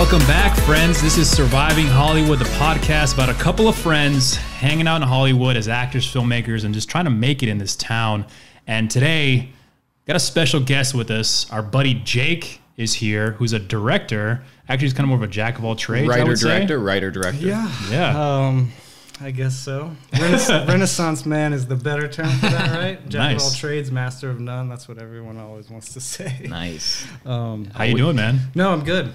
Welcome back, friends. This is Surviving Hollywood, the podcast about a couple of friends hanging out in Hollywood as actors, filmmakers, and just trying to make it in this town. And today, got a special guest with us. Our buddy Jake is here, who's a director. Actually, he's kind of more of a jack of all trades. Writer-director. Yeah. I guess so. Renaissance man is the better term for that, right? Jack of all trades, master of none. That's what everyone always wants to say. Nice. How you doing, man? No, I'm good.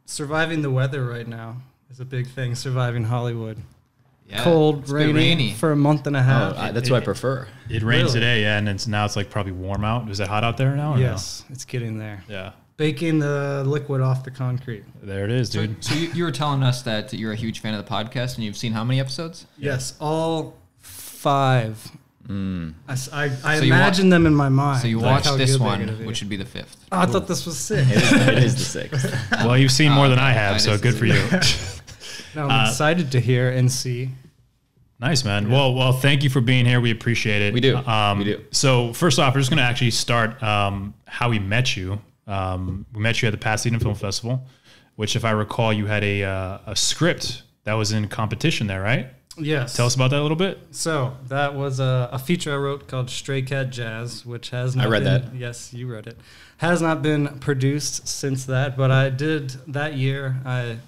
Surviving the weather right now is a big thing. Surviving Hollywood. Yeah, cold, rainy for a month and a half. That's what I prefer. It rained today, yeah, and now it's like probably warm out. Is it hot out there now? Or yes, it's getting there. Yeah. Baking the liquid off the concrete. There it is, dude. So you were telling us that you're a huge fan of the podcast, and you've seen how many episodes? Yes, all 5. I So imagine them in my mind. So you like watched this one, which would be the 5th. Oh, I thought this was 6. It is the 6th. Well, you've seen more than I have, so good for you. No, I'm excited to hear and see. Nice, man. Yeah. Well, thank you for being here. We appreciate it. We do. We do. So first off, we're just going to actually start how we met you. We met you at the Pasadena Film Festival, which, if I recall, you had a script that was in competition there, right? Yes. Tell us about that a little bit. So that was a feature I wrote called Stray Cat Jazz, which has not read that. Yes, you read it. Has not been produced since that, but I did that year. I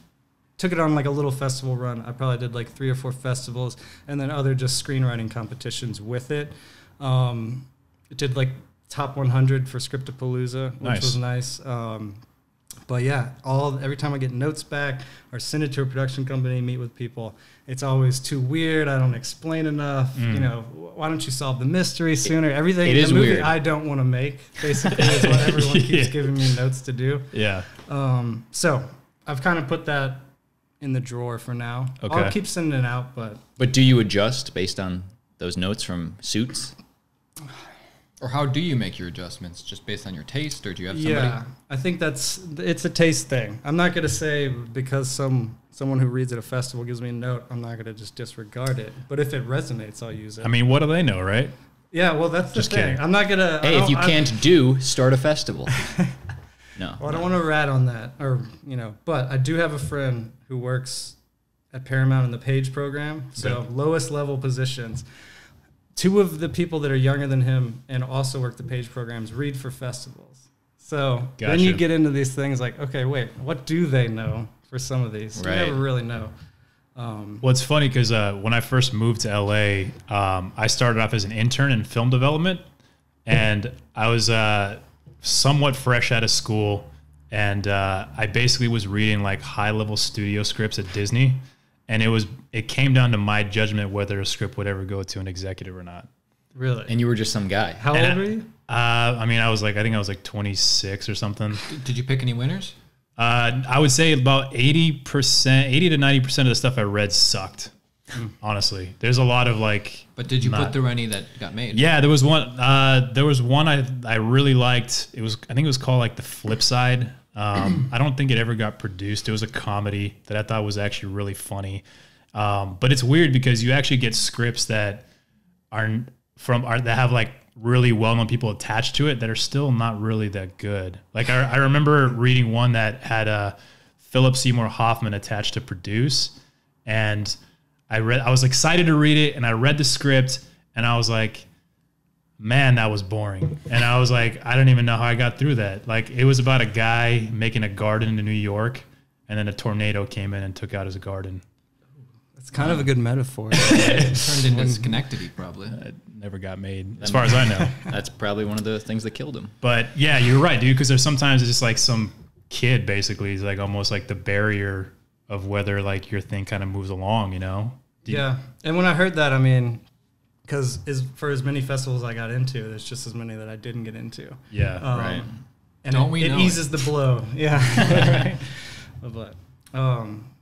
took it on like a little festival run. I probably did like 3 or 4 festivals and then other just screenwriting competitions with it. It did like top 100 for Scriptapalooza, which was nice. But yeah, every time I get notes back or send it to a production company, meet with people, it's always too weird. I don't explain enough. You know, why don't you solve the mystery sooner? Everything it is the movie weird. I don't want to make, basically, is what everyone keeps giving me notes to do. Yeah. So I've kind of put that in the drawer for now. Okay. I'll keep sending it out, but do you adjust based on those notes from Suits? Or how do you make your adjustments? Just based on your taste, or do you have somebody? Yeah, I think it's a taste thing. I'm not going to say because someone who reads at a festival gives me a note, I'm not going to just disregard it. But if it resonates, I'll use it. I mean, what do they know, right? Yeah, well, that's Just the thing. kidding. I'm not going to... Hey, if you can't start a festival. No. Well, I don't want to rat on that, but I do have a friend who works at Paramount in the Page program, so lowest level positions. 2 of the people that are younger than him and also work the Page programs read for festivals. So then you get into these things like, okay, wait, what do they know for some of these? Right. You never really know. Well, it's funny because when I first moved to LA, I started off as an intern in film development, and I was somewhat fresh out of school, and I basically was reading like high-level studio scripts at Disney. And it came down to my judgment whether a script would ever go to an executive or not. Really? And you were just some guy. How old were you? I mean, I think I was like 26 or something. Did you pick any winners? I would say about 80 to 90% of the stuff I read sucked. Honestly, there's a lot of like. But did you put through any that got made? Yeah, there was one. I really liked. I think it was called like The Flip Side. I don't think it ever got produced. It was a comedy that I thought was actually really funny. But it's weird because you actually get scripts that that have like really well-known people attached to it that are still not really that good. Like I remember reading one that had Philip Seymour Hoffman attached to produce, and I was excited to read it, and I read the script, and I was like, man, that was boring. And I was like, I don't even know how I got through that. Like, it was about a guy making a garden in New York, and then a tornado came in and took out his garden. That's kind of a good metaphor. It turned into Schenectady, probably. It never got made, as far as I know. That's probably one of the things that killed him. But yeah, you're right, dude, because there's sometimes it's just like some kid basically is like almost like the barrier of whether like your thing kind of moves along, you know? Yeah. And when I heard that, I mean, because for as many festivals I got into, there's just as many that I didn't get into. Yeah, right. And it eases the blow. Yeah. But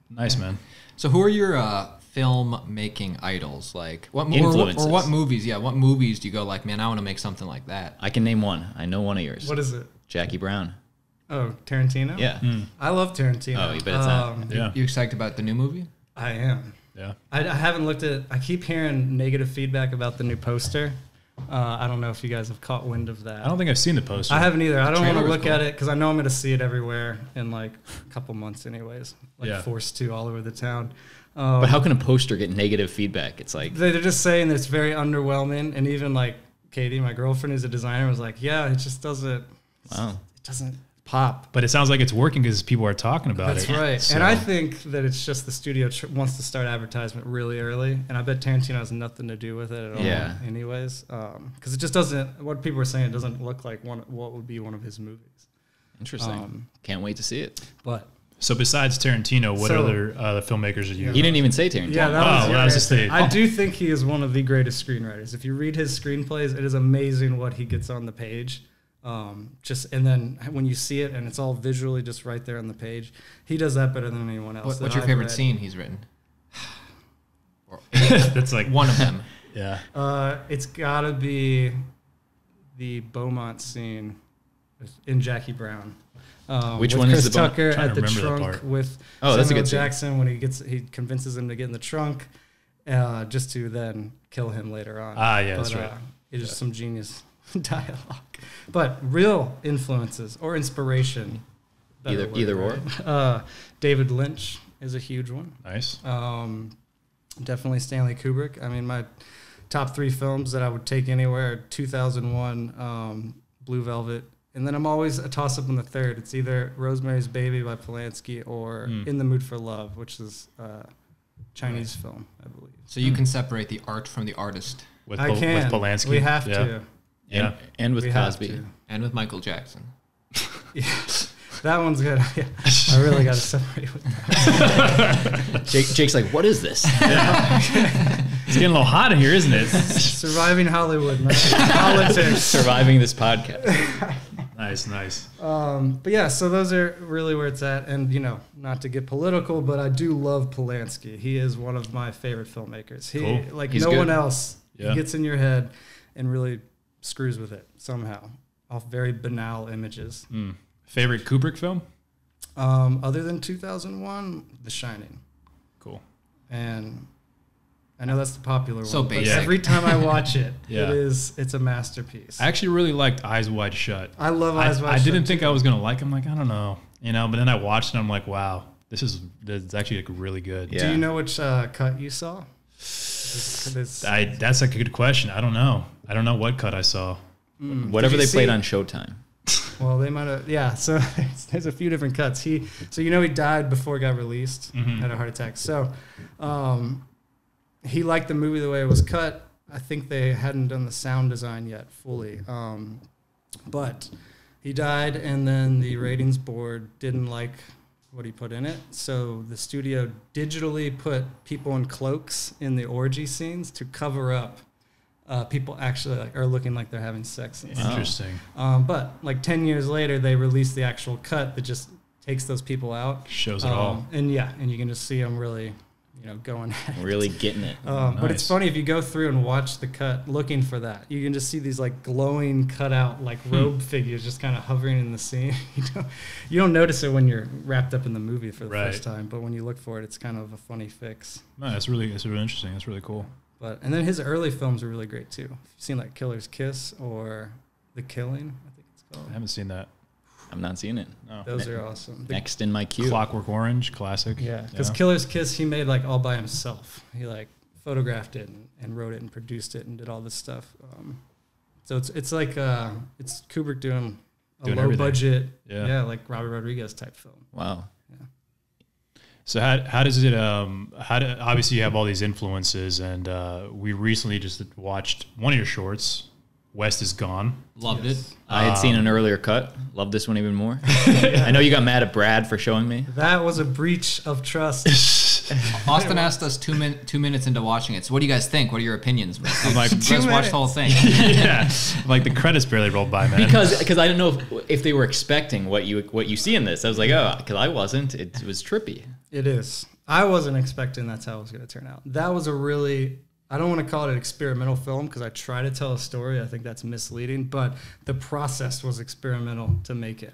nice, man. So who are your filmmaking idols? Like what Influences. or what movies? Yeah, what movies do you go like, man, I want to make something like that? I can name one. I know one of yours. What is it? Jackie Brown. Oh, Tarantino? Yeah. I love Tarantino. Oh, you bet it's not. Yeah. You excited about the new movie? I am. Yeah. I haven't looked at. I keep hearing negative feedback about the new poster, I don't know if you guys have caught wind of that. I don't think I've seen the poster. I haven't either. I don't want to trailer was look at it because I know I'm going to see it everywhere in like a couple months anyways. Like forced to all over the town. But how can a poster get negative feedback? It's like they're just saying it's very underwhelming, and even like Katie, my girlfriend, who's a designer, was like, "Yeah, it just doesn't. wow. It doesn't pop." But it sounds like it's working because people are talking about That's it. right. So- And I think that it's just the studio wants to start advertisement really early, and I bet Tarantino has nothing to do with it at all. Yeah. Anyways, because it just doesn't. What people are saying, it doesn't look like what would be one of his movies. Interesting. Can't wait to see it. But So besides Tarantino, what other filmmakers are you? He didn't even say Tarantino. yeah, that was, I was just saying. I do think he is one of the greatest screenwriters. If you read his screenplays, it is amazing what he gets on the page. And then when you see it and it's all visually just right there on the page, he does that better than anyone else. What's your favorite scene he's written? That's like One of them. yeah. It's gotta be the Beaumont scene in Jackie Brown. Which with one is Chris the Beaumont? Tucker Trying at to the remember that trunk part. with Oh, that's a Samuel good scene. Jackson when he convinces him to get in the trunk, just to then kill him later on. That's right. It is some genius dialogue. But real influences or inspiration. better Either word, or. right? David Lynch is a huge one. Nice. Definitely Stanley Kubrick. I mean, my top 3 films that I would take anywhere are 2001, Blue Velvet, and then I'm always a toss-up in the third. It's either Rosemary's Baby by Polanski or In the Mood for Love, which is a Chinese film, I believe. So you can separate the art from the artist. With, I can. with Polanski. We have to. Yeah. And with We have Cosby. to. And with Michael Jackson. Yeah. That one's good. I really got to separate with that. Jake's like, what is this? It's getting a little hot in here, isn't it? Surviving Hollywood, man. Politics. Surviving this podcast. Nice. But yeah, so those are really where it's at. And, not to get political, but I do love Polanski. He is one of my favorite filmmakers. Cool. Like He's no good. one else. Yeah. He gets in your head and really screws with it somehow off very banal images. Favorite Kubrick film? Other than 2001, The Shining. Cool. And I know that's the popular So one. But basic. every time I watch it, Yeah. it's a masterpiece. I actually really liked Eyes Wide Shut. I love Eyes Wide I Shut. didn't think I was gonna like. I'm like, I don't know, but then I watched it. And I'm like, wow, this is actually like really good. Yeah. Do you know which cut you saw? That's a good question. I don't know. I don't know what cut I saw. Whatever Did you they played see- on Showtime. Well, they might have. Yeah, so there's a few different cuts. He died before it got released, had a heart attack. So, he liked the movie the way it was cut. I think they hadn't done the sound design yet fully, but he died, and then the ratings board didn't like what he put in it. So the studio digitally put people in cloaks in the orgy scenes to cover up people actually are looking like they're having sex. And stuff. Interesting. But like 10 years later, they released the actual cut that just takes those people out. Shows it all. And you can just see them really, going at it. Really getting it. But it's Nice. funny if you go through and watch the cut looking for that, you can just see these like glowing cut out like robe figures just kind of hovering in the scene. You don't notice it when you're wrapped up in the movie for the first time, but when you look for it, it's kind of a funny fix. No, that's really interesting. That's really cool. And then his early films are really great too. If you've seen like Killer's Kiss or The Killing, I think it's called. I haven't seen that. I'm not seeing it. No. Those are awesome. Next in my queue. Clockwork Orange, classic. Yeah, because Killer's Kiss he made like all by himself. He like photographed it and wrote it and produced it and did all this stuff. So it's like it's Kubrick doing a low everything. budget, Yeah. like Robert Rodriguez type film. Wow. So how does it obviously you have all these influences, and we recently just watched one of your shorts, West is Gone. Loved it. I had seen an earlier cut. Love this one even more. I know you got mad at Brad for showing me. That was a breach of trust. Austin asked us 2 minutes into watching it. So what do you guys think? What are your opinions? I'm like, Let's watch the whole thing. yeah, like the credits barely rolled by, man. Because I didn't know if they were expecting what you see in this. I was like, oh, because I wasn't. It was trippy. It is. I wasn't expecting that's how it was going to turn out. That was a really, I don't want to call it an experimental film because I try to tell a story. I think that's misleading, but the process was experimental to make it.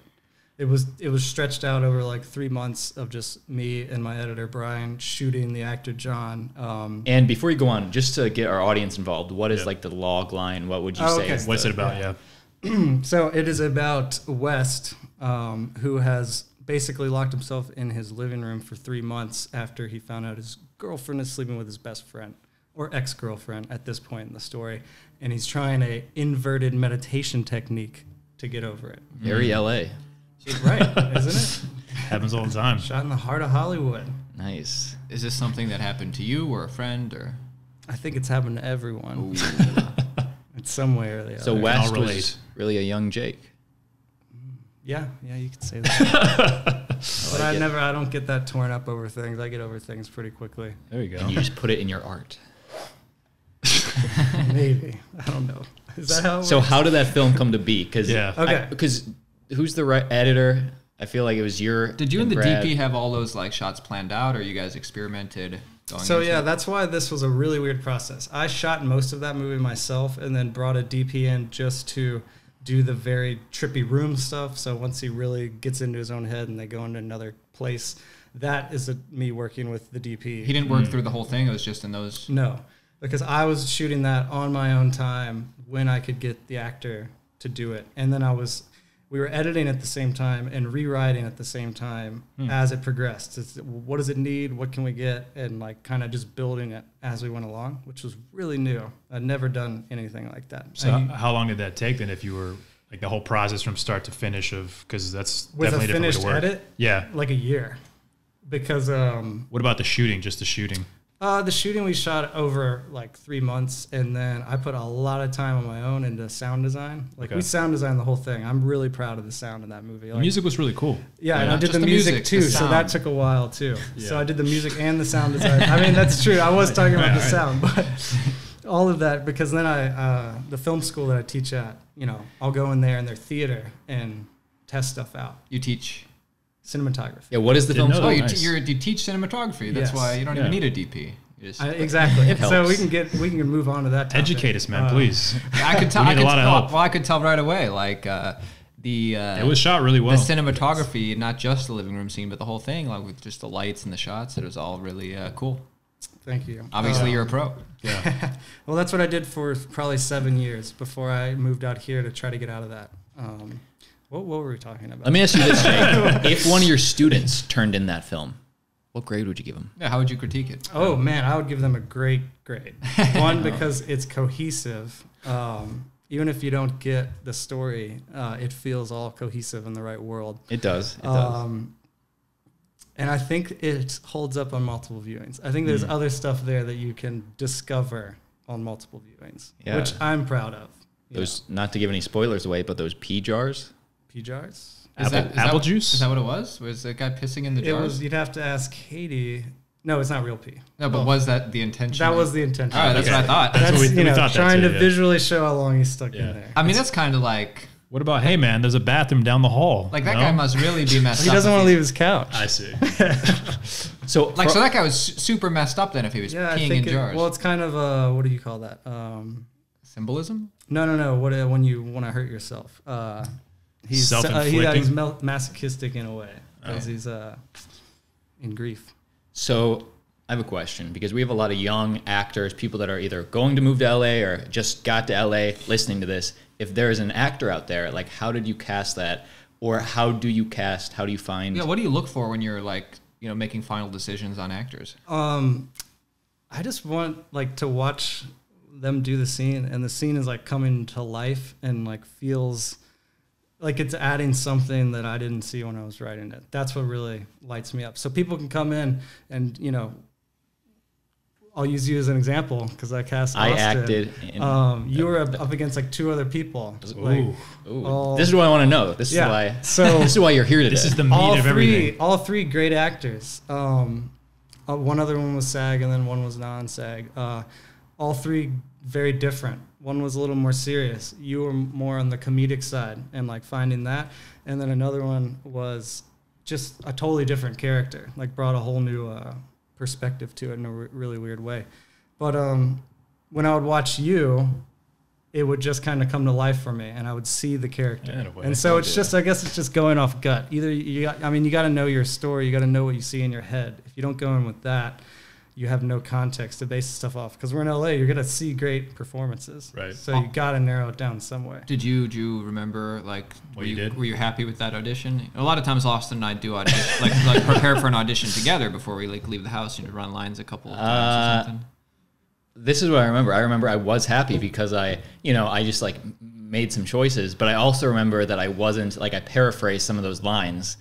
it was stretched out over like 3 months of just me and my editor Brian shooting the actor John. And before you go on, just to get our audience involved, what is like the log line? What would you say? Okay. What's it about? Yeah. So it is about West, who has basically locked himself in his living room for 3 months after he found out his girlfriend is sleeping with his best friend, or ex-girlfriend at this point in the story, and he's trying a inverted meditation technique to get over it. Very LA. Right, isn't it? Happens all the time. Shot in the heart of Hollywood. Nice. Is this something that happened to you or a friend or? I think it's happened to everyone. In some way or the other. So West was really a young Jake. Yeah, you could say that. But like I don't get that torn up over things. I get over things pretty quickly. There you go. And you just put it in your art. Maybe. I don't know. Is that how it So works? how did that film come to be? Because Okay. Because who's the right editor? I feel like it was your. Did you and the Brad. DP have all those like shots planned out, or you guys experimented? So into yeah, it? that's why this was a really weird process. I shot most of that movie myself and then brought a DP in just to do the very trippy room stuff. So once he really gets into his own head and they go into another place, that is me working with the DP. He didn't work through the whole thing. It was just in those. No, because I was shooting that on my own time when I could get the actor to do it. And then we were editing at the same time and rewriting at the same time as it progressed. What does it need? What can we get? And like kind of just building it as we went along, which was really new. I'd never done anything like that. So how long did that take then if you were like the whole process from start to finish of, because that's with definitely a a different way finished to work. edit, Yeah. like a year. Because What about the shooting, just the shooting? the shooting we shot over like 3 months, and then I put a lot of time on my own into sound design. Like we sound designed the whole thing. I'm really proud of the sound in that movie. The Like, music was really cool. yeah, and not I did just the the music, music, too, the so that sound. took a while too. Yeah. So I did the music and the sound design. I mean, that's true. I was talking about the sound, but all of that, because then the film school that I teach at, I'll go in there in their theater and test stuff out. You teach. Cinematography. Yeah, what is the Didn't film know school? that. Oh, Nice. you teach cinematography. That's Yes. why you don't Yeah. even need a DP. You just, Exactly. It So helps. we can move on to that topic. Educate us, man, please. I could tell. We need a lot of help. Well, I could tell right away. Like It was shot really well. the cinematography, not just the living room scene, but the whole thing, like with just the lights and the shots. It was all really cool. Thank you. Obviously, you're a pro. Yeah. Well, that's what I did for probably 7 years before I moved out here to try to get out of that. What were we talking about? Let me ask you this, Jake. If one of your students turned in that film, what grade would you give them? Yeah, how would you critique it? Oh man, I would give them a great grade. One, because it's cohesive. Even if you don't get the story, it feels all cohesive in the right world. It does. It does. And I think it holds up on multiple viewings. I think there's other stuff there that you can discover on multiple viewings, Yeah. which I'm proud of. Those, not to give any spoilers away, but those pea jars. Pea jars. Apple juice? Is that what it was? Was the guy pissing in the It jars? was. You'd have to ask Katie. No, it's not real pee. No, but was that the intention? That was the intention. All right, that's what I thought. That's what we thought that trying too, to yeah. visually show how long he's stuck Yeah. in there. I mean, that's kind of like What about, hey, man, there's a bathroom down the hall? that No? guy must really be messed He up. doesn't if want to he's- leave his couch. I see. So, Like, so that guy was super messed up then if he was Yeah, I peeing think in jars. well, it's kind of what do you call that? Symbolism? No. What when you want to hurt yourself? He's Self-inflicting? he's masochistic in a way because he's in grief. So I have a question, because we have a lot of young actors, people that are either going to move to LA or just got to LA listening to this. If there's an actor out there, like, how did you cast that? Or how do you cast? How do you find? Yeah, what do you look for when you're like, making final decisions on actors? I just want like to watch them do the scene, and the scene is like coming to life and like feels like it's adding something that I didn't see when I was writing it. That's what really lights me up. So people can come in and I'll use you as an example because I cast I Austin. acted in- you were up against like 2 other people. Like, Ooh. This is what I want to know. This Yeah. is why. So- this is why you're here today. This is the meat of everything. all three great actors. One other one was SAG, and then one was non-SAG. All three very different. One was a little more serious. You were more on the comedic side and like finding that, and then another one was just a totally different character. Like brought a whole new really weird way. But when I would watch you, it would just kind of come to life for me, and I would see the character. Yeah, in a way. And so it's just, I guess it's just going off gut. Either you got to know your story. You got to know what you see in your head. If you don't go in with that, you have no context to base stuff off. Because we're in LA, you're gonna see great performances. Right. So you got to narrow it down some way. Did you remember like What you did? Were you happy with that audition? A lot of times Austin and I do audition, like prepare for an audition together before we like leave the house and run lines a couple of times or something. This is what I remember. I remember I was happy because I just like made some choices, but I also remember that I wasn't like, I paraphrased some of those lines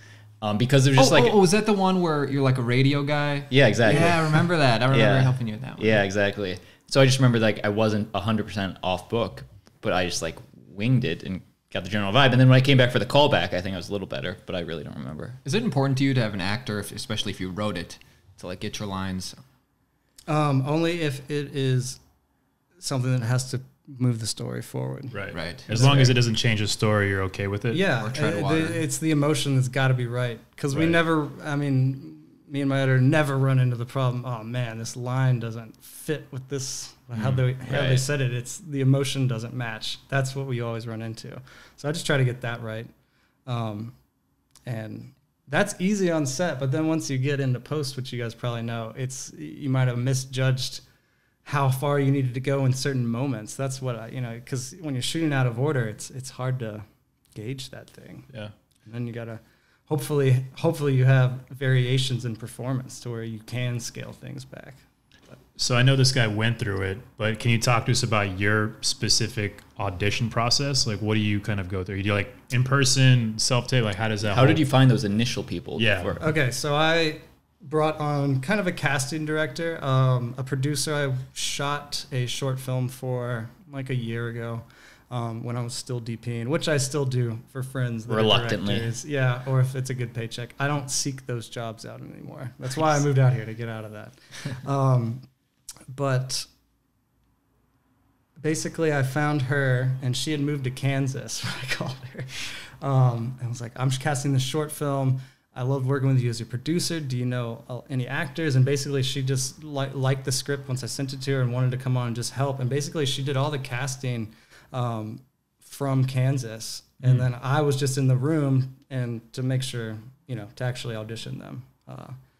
because they're just was that the one where you're like a radio guy? Yeah, exactly. Yeah, I remember that. I remember helping you with that one. Yeah, exactly. So I just remember like I wasn't 100% off book, but I just like winged it and got the general vibe. And then when I came back for the callback, I think I was a little better, but I really don't remember. Is it important to you to have an actor, especially if you wrote it, to like get your lines? Only if it is something that has to move the story forward. Right. As long as it doesn't change the story, you're okay with it. Yeah, Or tread water. it's the emotion that's got to be right. Because we never, me and my editor never run into the problem, oh man, this line doesn't fit with this, how they said it. It's the emotion doesn't match. That's what we always run into. So I just try to get that right. And that's easy on set, but then once you get into post, which you guys probably know, you might have misjudged how far you needed to go in certain moments. That's what because when you're shooting out of order, it's hard to gauge that thing. Yeah. And then you gotta hopefully you have variations in performance to where you can scale things back. So I know this guy went through it, but can you talk to us about your specific audition process? Like, what do you kind of go through? You do like in person, self-tape? Like, how does that? How did you find those initial people? Yeah. Before? Okay, so I brought on kind of a casting director, a producer. I shot a short film for like a year ago when I was still DPing, which I still do for friends. That Reluctantly. Yeah, or if it's a good paycheck. I don't seek those jobs out anymore. That's why I moved out here, to get out of that. But basically I found her, and she had moved to Kansas when I called her. And I was like, I'm casting this short film. I loved working with you as a producer. Do you know any actors? And basically she just liked the script once I sent it to her and wanted to come on and just help. And basically she did all the casting from Kansas. And then I was just in the room and to make sure, to actually audition them.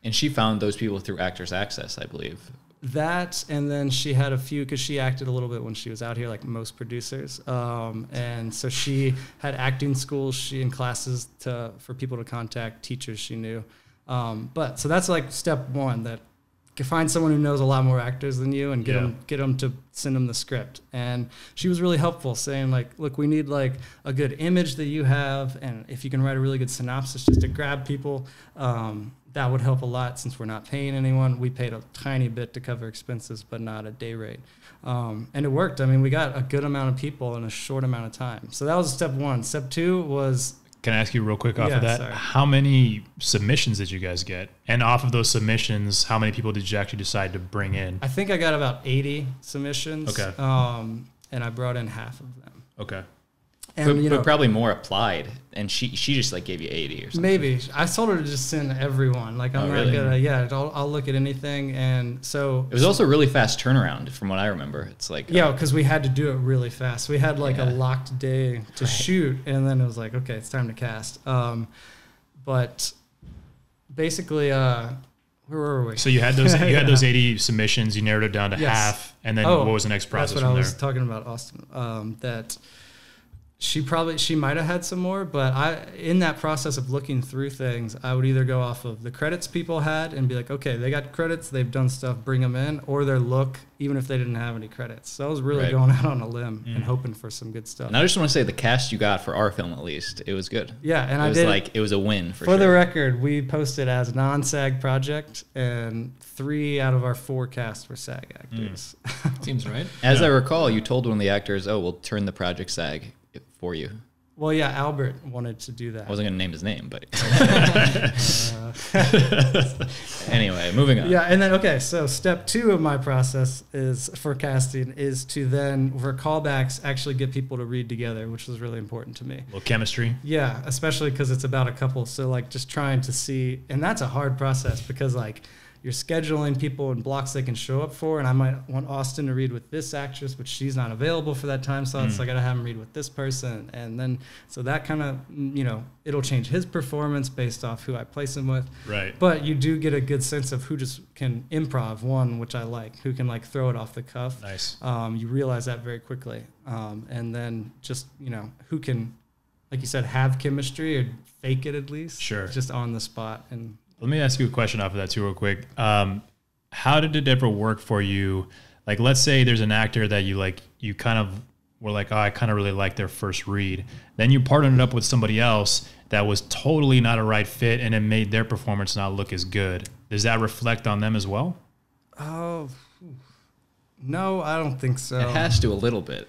And she found those people through Actors Access, I believe. That, and then she had a few, because she acted a little bit when she was out here, like most producers. And so she had acting schools, in classes for people to contact, teachers she knew. But so that's like step one, that find someone who knows a lot more actors than you and get them to send them the script. And she was really helpful, saying like, look, we need like a good image that you have, and if you can write a really good synopsis just to grab people, that would help a lot. Since we're not paying anyone, we paid a tiny bit to cover expenses, but not a day rate. And it worked. I mean, we got a good amount of people in a short amount of time. So that was step one. Step two was... Can I ask you real quick off of that? Sorry. How many submissions did you guys get? And off of those submissions, how many people did you actually decide to bring in? I think I got about 80 submissions. Okay. And I brought in half of them. Okay. And, But probably more applied, and she just like gave you 80 or something. Maybe. I told her to just send everyone. Like, I'm not really? gonna, I'll look at anything. And so... It was also a really fast turnaround from what I remember. It's like... Yeah, because we had to do it really fast. We had like a locked day to shoot, and then it was like, okay, it's time to cast. But basically, where were we? So you had those those 80 submissions, you narrowed it down to half, and then what was the next process That's what from I was there? talking about, Austin. That she might have had some more, but in that process of looking through things, I would either go off of the credits people had and be like, okay, they got credits, they've done stuff, bring them in, or their look, even if they didn't have any credits. So I was really going out on a limb and hoping for some good stuff. And I just want to say the cast you got for our film, at least, it was good. Yeah, and it was a win for sure. For the record, we posted as non-SAG project, and 3 out of our 4 casts were SAG actors. Seems right. As I recall, you told one of the actors, "Oh, we'll turn the project SAG for you." Well, yeah, Albert wanted to do that. I wasn't going to name his name, but anyway, moving on. Yeah, and then so step 2 of my process is for casting is to then for callbacks actually get people to read together, which was really important to me. A little chemistry. Yeah, especially because it's about a couple. So like just trying to see, and that's a hard process because like you're scheduling people in blocks they can show up for, and I might want Austin to read with this actress, but she's not available for that time slot, so I gotta have him read with this person, and then so that kind of, you know, it'll change his performance based off who I place him with. Right. But you do get a good sense of who just can improv, one, which I like, who can like throw it off the cuff. Nice. You realize that very quickly, and then just, you know, who can, like you said, have chemistry or fake it at least. Sure. Just on the spot. And let me ask you a question off of that too, real quick. How did it ever work for you? Like, let's say there's an actor that you like, you kind of were like, oh, I kind of really like their first read. Then you partnered up with somebody else that was totally not a right fit, and it made their performance not look as good. Does that reflect on them as well? oh, no, I don't think so. It has to a little bit.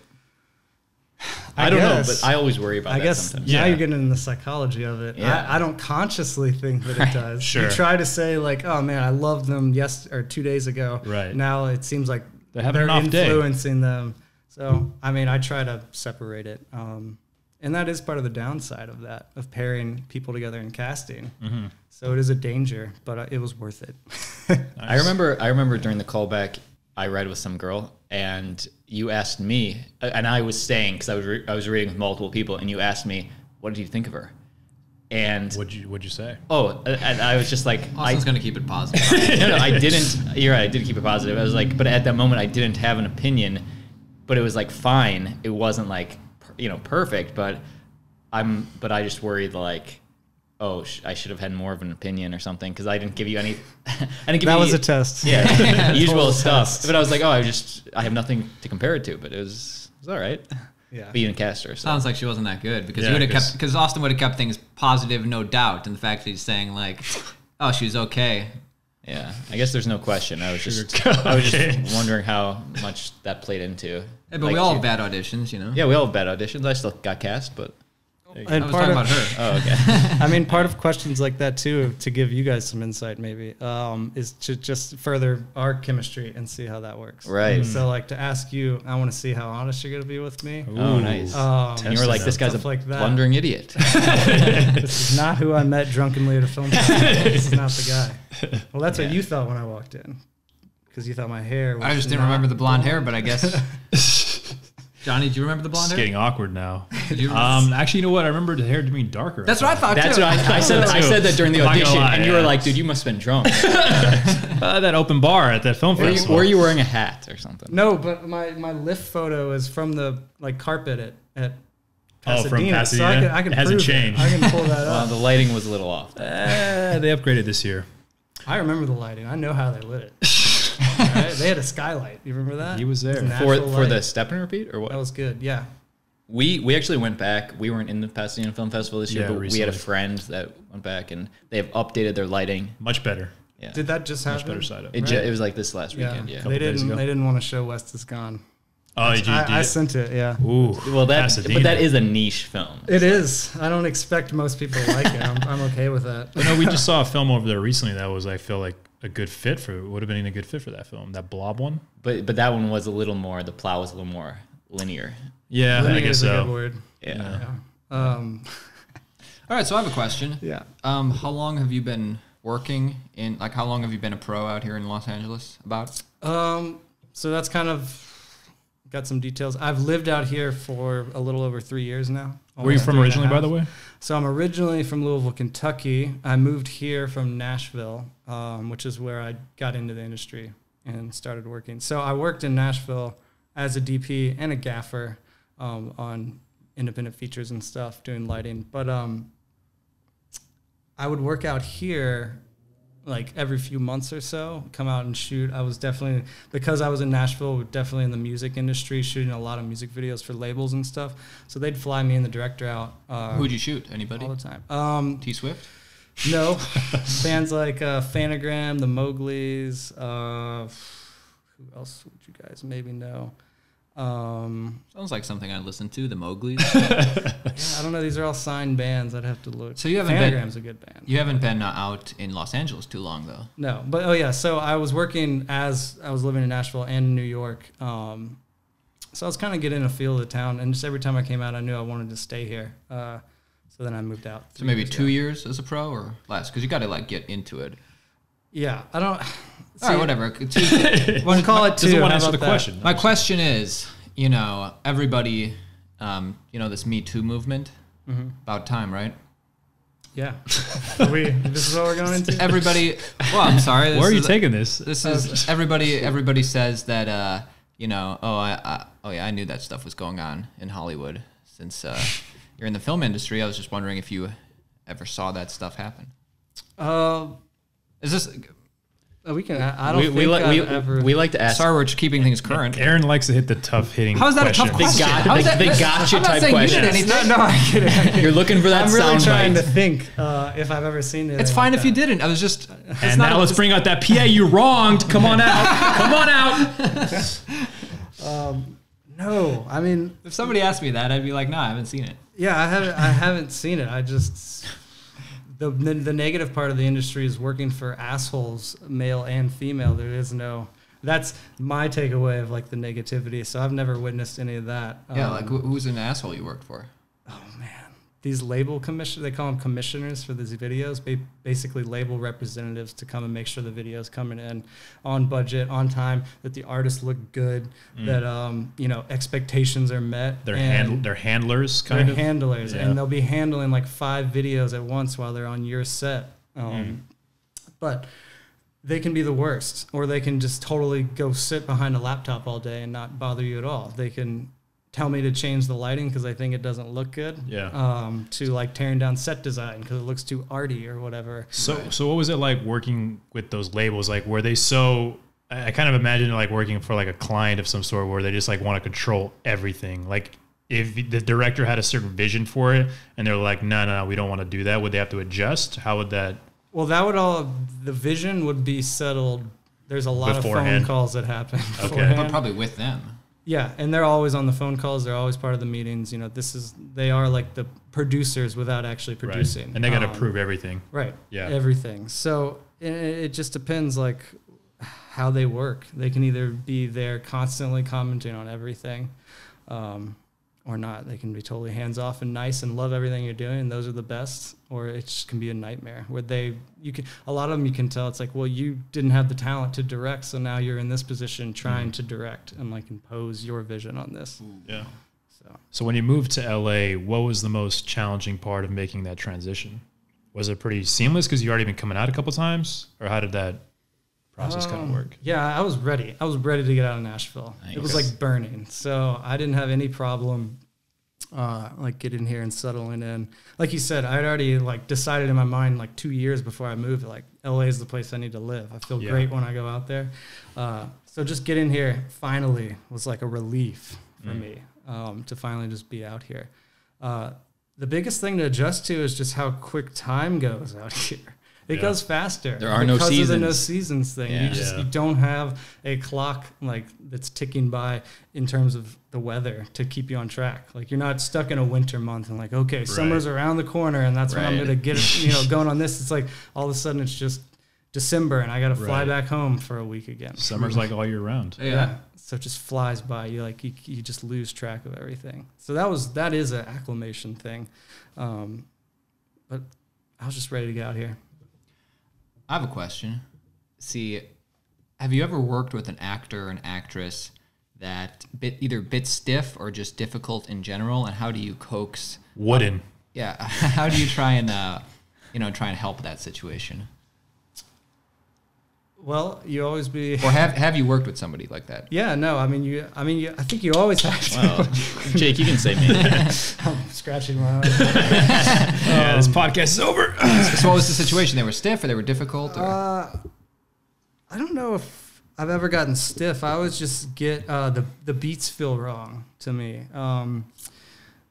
I I don't know, guess. but I always worry about I that guess sometimes. now Yeah. you're getting into the psychology of it. Yeah. I don't consciously think that it does. Sure. You try to say like, oh man, I loved them 2 days ago. Right. Now it seems like They're having an off day. influencing them. So I mean, I try to separate it, and that is part of the downside of that, of pairing people together in casting. Mm-hmm. So it is a danger, but it was worth it. I remember during the callback, I read with some girl, and you asked me, and I was staying because I was reading with multiple people, and you asked me, "What did you think of her?" And What'd you say? and I was just like, Austin's going to keep it positive. no, I didn't. You're right. I did keep it positive. I was like, but at that moment, I didn't have an opinion, but it was like fine. It wasn't like, you know, perfect, but I just worried like, oh, I should have had more of an opinion or something because I didn't give you any. I didn't give That you, was a test. Yeah, usual Total stuff. test. But I was like, oh, I have nothing to compare it to. But it was all right. Yeah. But you didn't cast her. So. Sounds like she wasn't that good because Yeah, you would have 'cause- kept, because Austin would have kept things positive, no doubt. And the fact that he's saying like, oh, she was okay. Yeah, I guess there's no question. I was just Okay. wondering how much that played into. Hey, but we all have bad auditions, you know. Yeah, we all have bad auditions. I still got cast, but And I was part talking of, about her. oh, okay. I mean, part of questions like that too, to give you guys some insight, maybe, is to just further our chemistry and see how that works. Right. So, like, to ask you, I want to see how honest you're going to be with me. Oh, nice. Um, And you were like, this guy's a Stuff like that. blundering idiot. This is not who I met drunkenly at a film festival. This is not the guy. Well, that's what Yeah. you thought when I walked in, because you thought my hair was I just didn't not remember the blonde hair, but I guess. Johnny, do you remember the blonde It's hair? getting awkward now. Did you Actually, you know what? I rember the hair being darker. That's what I thought That's too. what I said. I said that during the I'm not gonna audition, lie, and you were yeah. like, dude, you must have been drunk. That open bar at that film festival. Were you wearing a hat or something? No, but my lift photo is from the like carpet at Oh, Pasadena. from So Pasadena? I can It hasn't prove changed. I can pull that Well, up. the lighting was a little off. They upgraded this year. I remember the lighting. I know how they lit it. Right? They had a skylight. You remember that? He was there. It For natural the light. step and repeat or what? That was good. Yeah. We actually went back. We weren't in the Pasadena Film Festival this year, Yeah, but we had a recently. friend that went back, and they have updated their lighting. Much better. Yeah, Did that just happen? Much better side of it, it. it was like this last weekend. Yeah. They days didn't. ago. They didn't want to show West is Gone. Oh, did you? I sent it. Yeah. Ooh. Well, Pasadena. but that is a niche film. It is. I don't expect most people to like it. I'm okay with that. But no, we just saw a film over there recently that was, I feel like, a good fit for. Would have been a good fit for that film. That Blob one. But that one was a little more. The plow was a little more linear. Yeah, I Linear guess is a good so. word. Yeah. Yeah. All right, so I have a question. Yeah. How long have you been working in? Like, how long have you been a pro out here in Los Angeles? About? So that's kind of got some details. I've lived out here for a little over 3 years now. Where are you Almost from 3.5. originally, by the way? So I'm originally from Louisville, Kentucky. I moved here from Nashville, which is where I got into the industry and started working. So I worked in Nashville as a DP and a gaffer on independent features and stuff, doing lighting. But I would work out here like every few months or so, come out and shoot. I was definitely, because I was in Nashville, definitely in the music industry, shooting a lot of music videos for labels and stuff. So they'd fly me and the director out Who'd you shoot? Anybody? all the time. T Swift? No, bands like Phanagram, the Mowglis. Who else would you guys maybe know? Sounds like something I listened to. The Mowglis. I don't know. These are all signed bands. I'd have to look. So you haven't been- Phanagram's a good band. You haven't been out in Los Angeles too long, though. No, but oh yeah. So I was working as I was living in Nashville and New York. So I was kind of getting a feel of the town, and just every time I came out, I knew I wanted to stay here. So then I moved out. So maybe 3 years 2 ago. years as a pro or less, because you got to like get into it. Yeah, I don't. All right, whatever. We'll call it two. Doesn't want to How answer the about that? question. My question is, everybody, this Me Too movement, about time, right? Yeah. This is what we're going into? Everybody, well, I'm sorry. Where are you taking this? This is everybody says that, I knew that stuff was going on in Hollywood. Since you're in the film industry, I was just wondering if you ever saw that stuff happen. Is this... We can. I don't think I've ever. We like to ask. Sorry, we're just keeping things current. Aaron likes to hit the tough hitting. How is that question. a tough question? They got you I'm not type saying you did questions. anything. No, I get it. You're looking for that I'm really sound trying bite. to think if I've ever seen it. It's fine if you didn't. I was just... And now let's bring out that PA you wronged. Come on out. Come on out. No, I mean, If somebody asked me that, I'd be like, nah, I haven't seen it. yeah, I haven't seen it. I just the negative part of the industry is working for assholes, male and female. There is no. That's my takeaway of like the negativity. So I've never witnessed any of that. Yeah, like who's an asshole you worked for? Oh man, these label commissioners, they call them commissioners for these videos, basically label representatives to come and make sure the video's coming in on budget, on time, that the artists look good, that expectations are met. They're and they're handlers, they're kind of. handlers, Yeah. and they'll be handling like 5 videos at once while they're on your set. But they can be the worst, or they can just totally go sit behind a laptop all day and not bother you at all. They can tell me to change the lighting because I think it doesn't look good. Yeah. To like tearing down set design because it looks too arty or whatever. So what was it like working with those labels? Like, were they so? I kind of imagine like working for like a client of some sort where they just like want to control everything. Like, if the director had a certain vision for it and they're like, no, we don't want to do that, would they have to adjust? How would that? Well, the vision would be settled. There's a lot of Beforehand. phone calls that happen. Okay. beforehand. But probably with them. Yeah, and they're always on the phone calls. They're always part of the meetings. They are like the producers without actually producing. Right. And they got to prove everything. Right. Yeah. Everything. So it just depends like how they work. They can either be there constantly commenting on everything, or not. They can be totally hands off and nice and love everything you're doing, and those are the best. Or it just can be a nightmare where a lot of them you can tell it's like, well, you didn't have the talent to direct, so now you're in this position trying to direct and like impose your vision on this. Yeah. So when you moved to LA, what was the most challenging part of making that transition? Was it pretty seamless because you already been coming out a couple times, or how did that process kind of work? Yeah, I was ready. I was ready to get out of Nashville. Nice. It was like burning. So I didn't have any problem like getting here and settling in. Like you said, I had already like decided in my mind like 2 years before I moved, like LA is the place I need to live. I feel great when I go out there. So just getting here finally was like a relief for me to finally just be out here. The biggest thing to adjust to is just how quick time goes out here. It goes faster. There are no because of the no seasons. seasons thing. Yeah. You don't have a clock like that's ticking by in terms of the weather to keep you on track. Like you're not stuck in a winter month and like, okay, summer's around the corner and that's when I'm Right. gonna get it, going on this. It's like all of a sudden it's just December and I gotta fly back home for a week again. Summer's like all year round. Yeah. So it just flies by. You just lose track of everything. So that is an acclimation thing. But I was just ready to get out here. I have a question. See, have you ever worked with an actor or an actress that either bit stiff or just difficult in general? And how do you coax? Wooden. Yeah. How do you try and help that situation? Well, you always be. Or have you worked with somebody like that? Yeah, no. I mean, I think you always have to. Well, Jake, you can say me. I'm scratching my arm. Yeah, this podcast is over. So what was the situation? They were stiff or they were difficult? Or? I don't know if I've ever gotten stiff. I always just get the beats feel wrong to me. And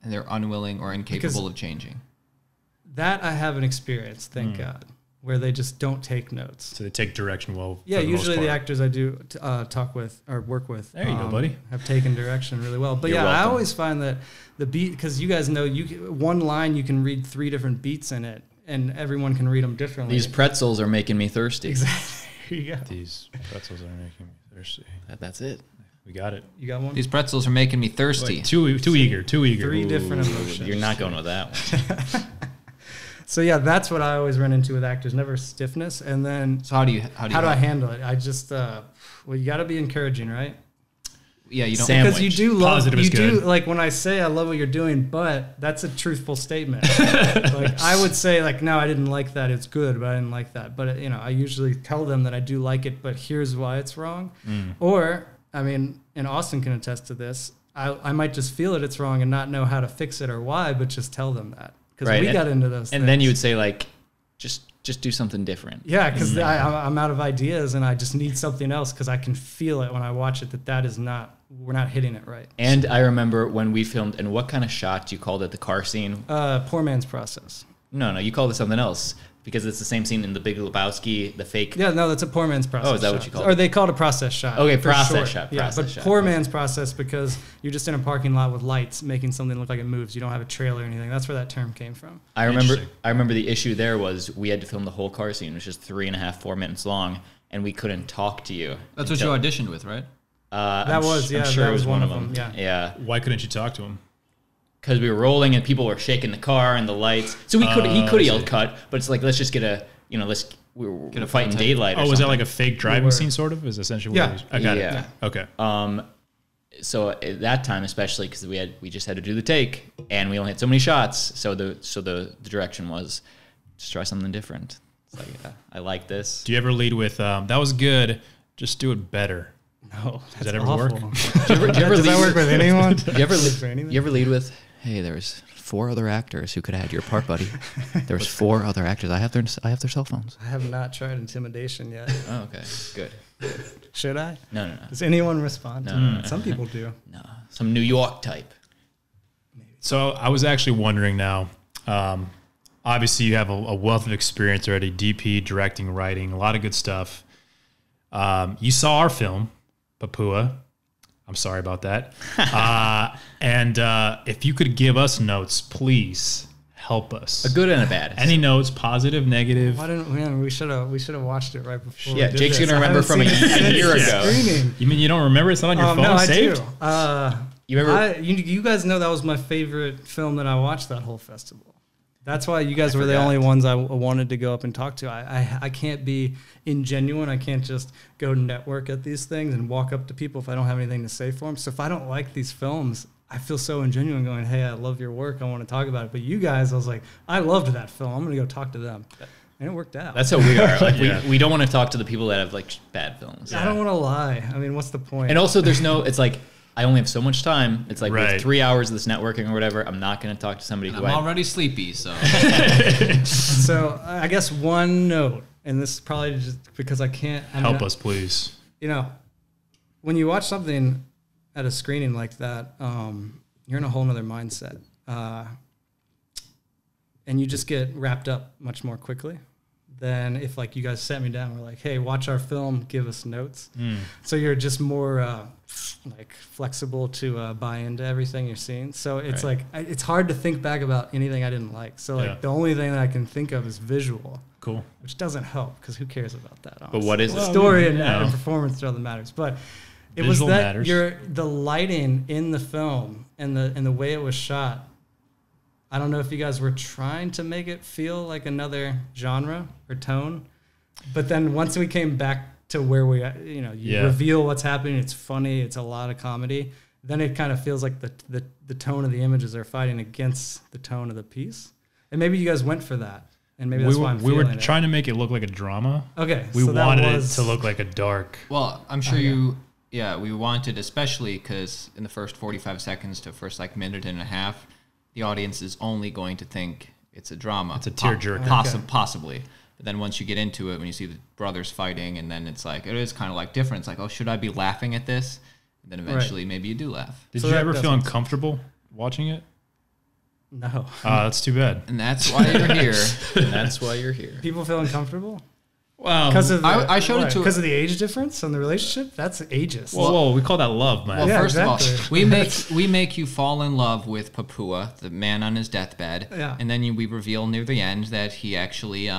they're unwilling or incapable of changing. That I haven't experienced, thank God, where they just don't take notes. So they take direction well. Yeah, for the most usually the part. actors I do talk with or work with. There you go, buddy. Have taken direction really well. But You're yeah, I welcome. always find that the beat, because you guys know, one line you can read 3 different beats in it, and everyone can read them differently. These pretzels are making me thirsty. Exactly. Here you go. These pretzels are making me thirsty. That's it. We got it. You got one? These pretzels are making me thirsty. Like, too eager. 3 different emotions. You're not going with that one. So yeah, that's what I always run into with actors, never stiffness. And then So how do I handle it? I just well, you got to be encouraging, right? Yeah, you don't. Sandwich. Because you do love, Positive is you do good. like when I say I love what you're doing, but that's a truthful statement. Like I would say like, no, I didn't like that. It's good, but I didn't like that. But you know, I usually tell them that I do like it, but here's why it's wrong. Or I mean, and Austin can attest to this. I might just feel that it's wrong and not know how to fix it or why, but just tell them that because we got into those. And then you would say like, just do something different. Yeah, because I'm out of ideas and I just need something else because I can feel it when I watch it that is not, we're not hitting it right. And I remember when we filmed, and what kind of shot you called it, the car scene? Poor man's process. No, you called it something else because it's the same scene in The Big Lebowski, the fake. Yeah, no, that's a poor man's process. Oh, is that shot. what you call it? Or they call it a process shot. Okay, for process short. shot. Yeah, Process but shot. poor man's process because you're just in a parking lot with lights making something look like it moves. You don't have a trailer or anything. That's where that term came from. I remember the issue there was we had to film the whole car scene, which is 3.5, 4 minutes long, and we couldn't talk to you. That's what you auditioned with, right? That was it was one of them. them. Yeah. Why couldn't you talk to him? Because we were rolling and people were shaking the car and the lights. So he could have yelled cut, but it's like, let's just get a, you know, we're fighting daylight. Oh, was that like a fake driving scene sort of? Is essentially what I got Yeah. it. Okay. So at that time, especially because we just had to do the take and we only had so many shots. So the direction was just try something different. It's like, I like this. Do you ever lead with, that was good, just do it better? No, Does that ever work? Does that work with anyone? You ever lead with, hey, there's 4 other actors who could have had your part, buddy. There's 4 other actors. I have their cell phones. I have not tried intimidation yet. Oh, okay, good. Should I? No. Does anyone respond to No. that? Some people do. No, some New York type. So I was actually wondering now, obviously you have a wealth of experience already, DP, directing, writing, a lot of good stuff. You saw our film, Papua. I'm sorry about that. And if you could give us notes, please help us. A good and a bad. Any notes, positive, negative? Why didn't man? We should have watched it right before. Yeah, we did Jake's this. gonna remember from a year ago. Screening. You mean you don't remember? It's not on your phone No, I saved? do. You remember? You guys know that was my favorite film that I watched that whole festival. That's why you guys were the forgot. only ones I wanted to go up and talk to. I can't be ingenuine. I can't just go network at these things and walk up to people if I don't have anything to say for them. So if I don't like these films, I feel so ingenuine going, hey, I love your work. I want to talk about it. But you guys, I was like, I loved that film. I'm going to go talk to them. And it worked out. That's how we are. Like we don't want to talk to the people that have like bad films. I don't want to lie. I mean, what's the point? And also, it's like I only have so much time. It's like Right. with 3 hours of this networking or whatever. I'm not going to talk to somebody And who I'm already sleepy, so So I guess one note, and this is probably just because I can't Help us, please. You know, when you watch something at a screening like that, you're in a whole nother mindset, and you just get wrapped up much more quickly than if like you guys sat me down and were like, hey, watch our film, give us notes. So you're just more like flexible to buy into everything you're seeing. So it's like it's hard to think back about anything I didn't like. So like the only thing that I can think of is visual. Cool. Which doesn't help because who cares about that? Honestly. But what is the it? story Well, and performance are all that matters. But it Visual was that matters. the lighting in the film and the way it was shot. I don't know if you guys were trying to make it feel like another genre or tone, but then once we came back to where we, you reveal what's happening. It's funny. It's a lot of comedy. Then it kind of feels like the tone of the images are fighting against the tone of the piece. And maybe you guys went for that. And maybe that's why I'm we were feeling it. trying to make it look like a drama. Okay. We so that wanted it was- to look like a dark. well, I'm sure we wanted, especially because in the first 45 seconds to first like minute and a half, the audience is only going to think it's a drama. It's a tearjerker. Possibly. But then once you get into it, when you see the brothers fighting, and then it's like, it is kind of like different. It's like, oh, should I be laughing at this? And then eventually maybe you do laugh. Did So you that ever feel doesn't- uncomfortable watching it? No. That's too bad. And that's why you're here. And that's why you're here. People feel uncomfortable? Wow. Because of I showed it to- because of the age difference in the relationship? That's ageist. Whoa, we call that love, man. Well, Yeah, first of all, exactly. we make you fall in love with Papua, the man on his deathbed, Yeah. and then we reveal near the end that he actually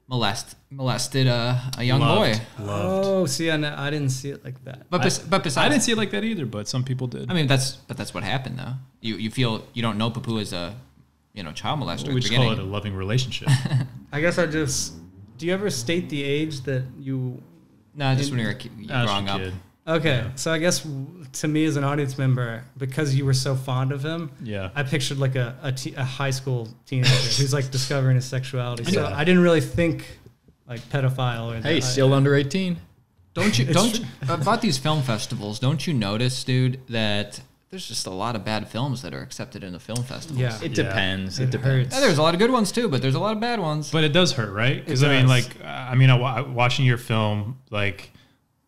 molested a young Loved. boy. Oh, see, I didn't see it like that. But besides, I didn't see it like that either, but some people did. I mean, that's what happened though. You feel you don't know Papua is a child molester. We at the just call beginning. it a loving relationship. I guess do you ever state the age that you? No, just when you're growing up. Kid. Okay, so I guess to me as an audience member, because you were so fond of him, Yeah. I pictured like a high school teenager who's like discovering his sexuality. So Yeah. I didn't really think like pedophile or Hey, still under 18. Don't you about these film festivals? Don't you notice, dude, that there's just a lot of bad films that are accepted in the film festivals? Yeah. It Yeah. depends. It It depends. Yeah, there's a lot of good ones too, but there's a lot of bad ones. But it does hurt, right? Because It I mean, does. like, watching your film, like,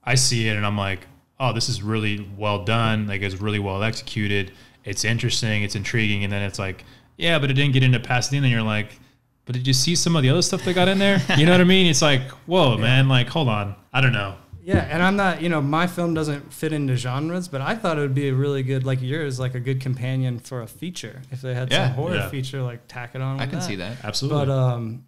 I see it and I'm like, oh, this is really well done. Like, it's really well executed. It's interesting. It's intriguing. And then it's like, yeah, but it didn't get into Pasadena. And you're like, but did you see some of the other stuff that got in there? You know what I mean? It's like, whoa, man. Like, hold on. I don't know. Yeah, and I'm not, my film doesn't fit into genres, but I thought it would be a really good, like yours, like a good companion for a feature. If they had Yeah. some horror Yeah. feature, like tack it on with I can see that. Absolutely. But,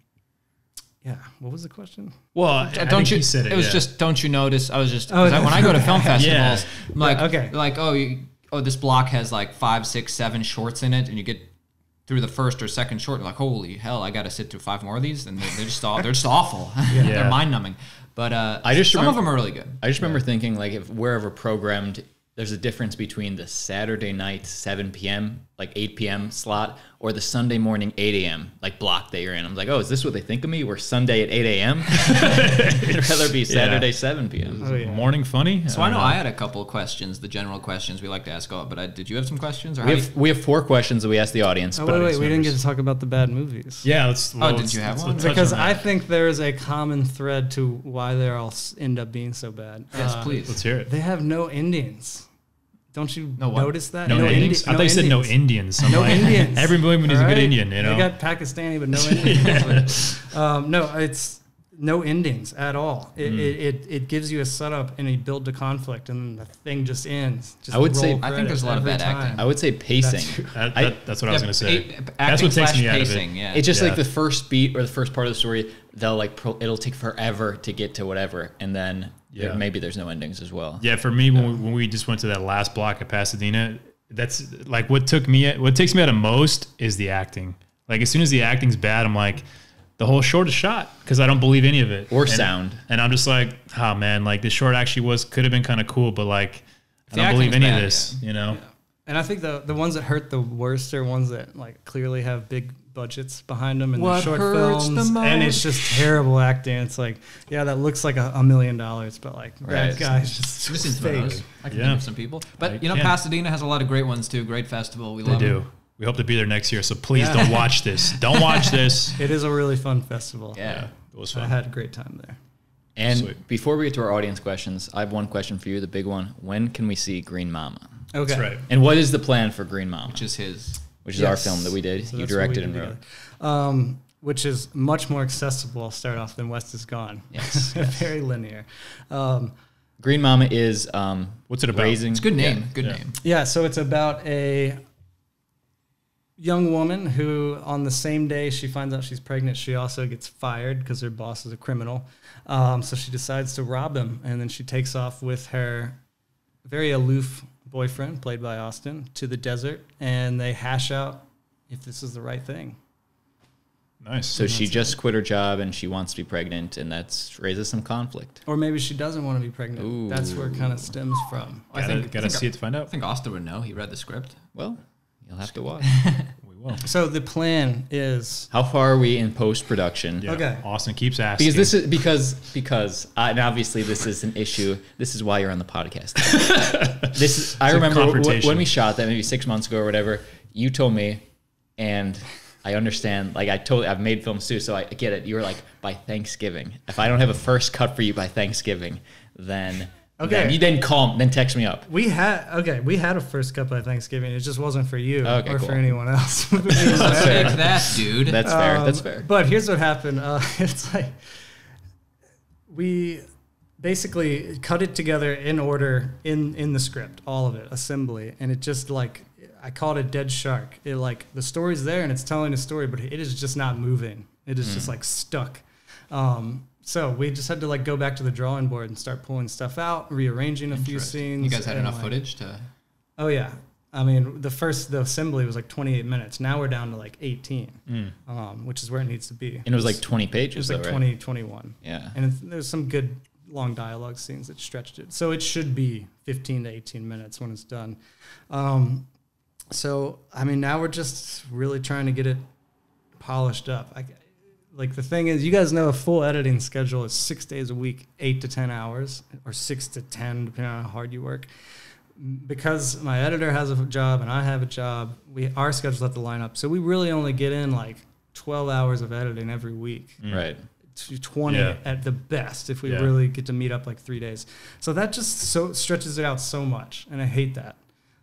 yeah, what was the question? well, I Don't think you? he said It was yeah. just. Don't you notice? I was just. Oh, 'cause when I go to film festivals, I'm like, Okay. like this block has like 5, 6, 7 shorts in it, and you get through the first or second short, you're like, holy hell, I got to sit through 5 more of these, and they're just awful. Yeah. They're mind numbing. But I just some remember- of them are really good. I just remember thinking, like, if we're ever programmed, there's a difference between the Saturday night 7 p.m., like 8 p.m. slot, or the Sunday morning 8 a.m. like block that you're in. I'm like, oh, is this what they think of me? We're Sunday at 8 a.m. I'd rather be Saturday 7 p.m. Oh, yeah. Morning funny. So I know I had a couple of questions, the general questions we like to ask. But did you have some questions? Or how We have 4 questions that we asked the audience. Oh, but wait, we didn't get to talk about the bad movies. Yeah. Let's. did you have one? Because I think there is a common thread to why they all end up being so bad. Yes, please. Let's hear it. They have no Indians. Don't you No what? notice that? No Indians. I thought you said no Indians. I'm No like, Indians. Every movie is a good Indian, you know. They got Pakistani, but no Indians. No, it's no endings at all. It gives you a setup and a build to conflict, and the thing just ends. Just I would say- roll I think there's a lot of credits bad every acting. time. I would say pacing. That's what I was going to say. That's Acting what takes slash me out of it. pacing, yeah. It's just Yeah. like the first beat or the first part of the story, they'll it'll take forever to get to whatever, and then maybe there's no endings as well. Yeah, for me, when we just went to that last block of Pasadena, that's like what takes me out of most is the acting. Like as soon as the acting's bad, I'm like, the whole short is shot because I don't believe any of it Or and, sound. And I'm just like, oh man, like this short actually could have been kind of cool, but like I the don't believe acting's any of bad, this, you know. And I think the ones that hurt the worst are ones that like clearly have big budgets behind them and they're What short hurts films, the and it's most? just terrible acting. It's like, yeah, that looks like $1 million, but like Right. that guy's just Listen to fake. those. I can Yeah. think of some people. But, Like, you know, yeah. Pasadena has a lot of great ones, too. Great festival. We They love do. them. We hope to be there next year, so please don't watch this. Don't watch this. It is a really fun festival. Yeah. It was I fun. had a great time there. And Sweet. before we get to our audience questions, I have one question for you, the big one. When can we see Green Mama? Okay. That's right. And what is the plan for Green Mama? Which is his. Which is our Yes. film that we did. So You that's what we directed did and wrote. together. Which is much more accessible, I'll start off, than West is Gone. Yes, Very linear. Green Mama is What's it about? raising. It's a good name. Yeah. Good Yeah. name. Yeah, so it's about a young woman who, on the same day she finds out she's pregnant, she also gets fired because her boss is a criminal. So she decides to rob him, and then she takes off with her very aloof boyfriend, played by Austin, to the desert, and they hash out if this is the right thing. Nice. So she just quit her job and she wants to be pregnant, and that raises some conflict. Or maybe she doesn't want to be pregnant. Ooh. That's where it kind of stems from. gotta see it to find I out. think Austin would know. He read the script. Well, you'll have to watch. We will. So the plan is... How far are we in post production? Yeah. Okay. Austin keeps asking. Because this is and obviously this is an issue. This is why you're on the podcast. I a remember confrontation. when we shot that maybe 6 months ago or whatever. You told me, and I understand. Like I've made films too, so I get it. You were like, by Thanksgiving. If I don't have a first cut for you by Thanksgiving, then Okay. then then text me up. We had a first cut by Thanksgiving. It just wasn't for you Okay, or cool. for anyone else. Take that, dude. That's fair. That's fair. But here's what happened. It's like we basically cut it together in order in the script, all of it, assembly, and it just like I call it a dead shark. It like the story's there and it's telling a story, but it is just not moving. It is just like stuck. So we just had to like go back to the drawing board and start pulling stuff out, rearranging a few scenes. You guys had and, enough like, footage to. Oh yeah. I mean, the assembly was like 28 minutes. Now we're down to like 18, which is where it needs to be. And it was like 20 pages. It was like though, 20, right? 21. Yeah. And there's some good long dialogue scenes that stretched it. So it should be 15 to 18 minutes when it's done. So, I mean, now we're just really trying to get it polished up. Like the thing is, you guys know a full editing schedule is 6 days a week, 8 to 10 hours, or 6 to 10, depending on how hard you work. Because my editor has a job and I have a job, our schedules have to line up. So we really only get in like 12 hours of editing every week. Right. To 20 at the best if we really get to meet up like 3 days. So that just so stretches it out so much, and I hate that.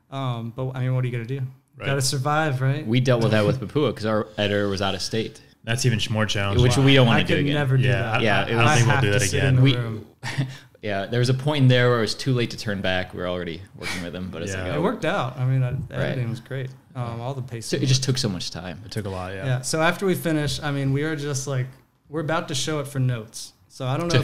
But I mean, what are you gonna do? Right. Got to survive, right? We dealt with that with Papua because our editor was out of state. That's even more challenging. Which we don't want I to do could again. never do Yeah, that. Yeah, I don't think we'll do that again. Yeah, there was a point in there where it was too late to turn back. We were already working with him, but it's Yeah. like, It oh, worked out. I mean, the editing was great. All the so pacing. it just took so much time. It took a lot, Yeah. So after we finish, I mean, we are just like, we're about to show it for notes. So I don't know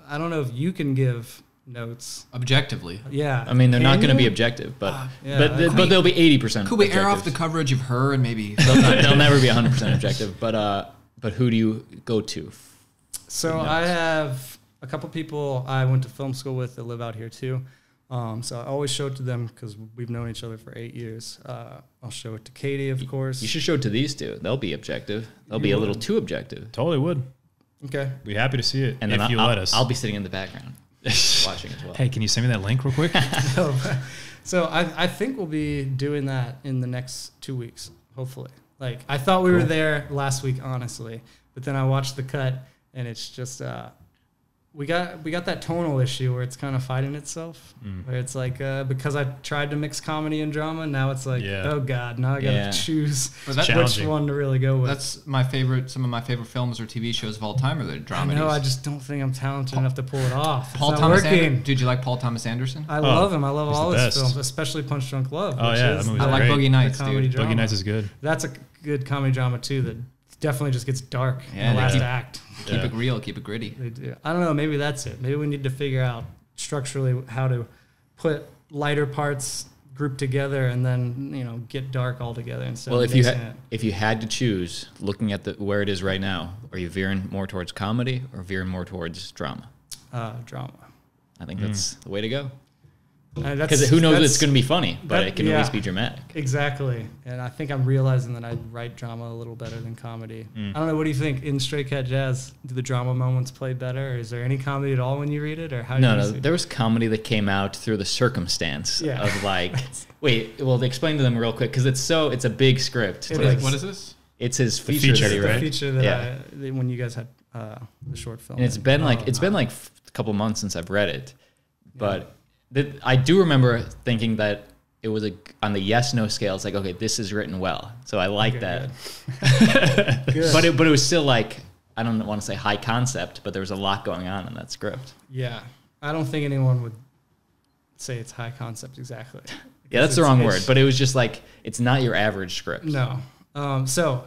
I don't know if you can give notes. Objectively. Yeah. I mean, they're not Can going to be you? objective, but Yeah. but they'll be 80%. Could we air off the objectives. coverage of her and maybe? They'll never be 100% objective. But who do you go to? So notes? I have a couple people I went to film school with that live out here too. So I always show it to them because we've known each other for 8 years. I'll show it to Katie, of course. You should show it to these two. They'll be objective. They'll be a little too objective. Totally would. Okay. Be happy to see it And if then you let us. I'll be sitting in the background watching as well. Hey, can you send me that link real quick? So I think we'll be doing that in the next 2 weeks, hopefully. Like, I thought we were there last week, honestly, but then I watched the cut, and it's just we got that tonal issue where it's kind of fighting itself, where it's like because I tried to mix comedy and drama, now it's like, oh God, now I got to choose But that- which Challenging. one to really go with. That's my favorite. Some of my favorite films or TV shows of all time are the I dramedies. know, I just don't think I'm talented enough to pull it off. Paul it's not Thomas working. Anderson. Did you like Paul Thomas Anderson? I love him. I love he's all the his best. films, especially Punch Drunk Love. Oh, which yeah, is that movie's I like great. Boogie Nights, the comedy dude. drama. Boogie Nights is good. That's a good comedy drama too that definitely just gets dark Yeah, in the they last keep- act. Keep it real. Keep it gritty. They do. I don't know. Maybe that's it. Maybe we need to figure out structurally how to put lighter parts grouped together and then get dark all together instead. Well, of if you had to choose, looking at where it is right now, are you veering more towards comedy or veering more towards drama? drama. I think that's the way to go. Because Because who knows it's going to be funny, but it can yeah. always be dramatic. Exactly. And I think I'm realizing that I write drama a little better than comedy. I don't know. What do you think? In Stray Cat Jazz, do the drama moments play better? Or is there any comedy at all when you read it? Or how do No, you no. see it? There was comedy that came out through the circumstance Yeah. of like, wait, well, explain to them real quick because it's a big script. It Like, is. What is this? It's his The feature, feature, that he the wrote. feature that Yeah. when you guys had the short film. And it's been like a couple months since I've read it, but I do remember thinking that it was on the yes/no scale. It's like, okay, this is written well, so I like that. Good. But it was still like, I don't want to say high concept, but there was a lot going on in that script. Yeah. I don't think anyone would say it's high concept exactly. Yeah, that's the It's- wrong it's- word, but it was just like it's not your average script. No. So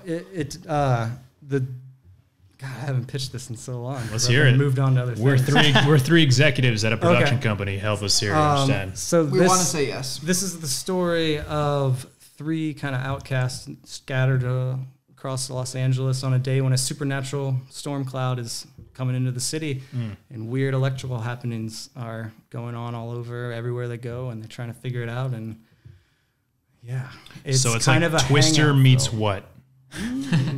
God, I haven't pitched this in so long. Let's I've hear it. Moved on to other We're things. we're three executives at a production Okay. company. Help us here. Understand? So We want to say yes. This is the story of three kind of outcasts scattered across Los Angeles on a day when a supernatural storm cloud is coming into the city, and weird electrical happenings are going on all over, everywhere they go, and they're trying to figure it out. And yeah, So it's kind like of a Twister hangout meets film. what?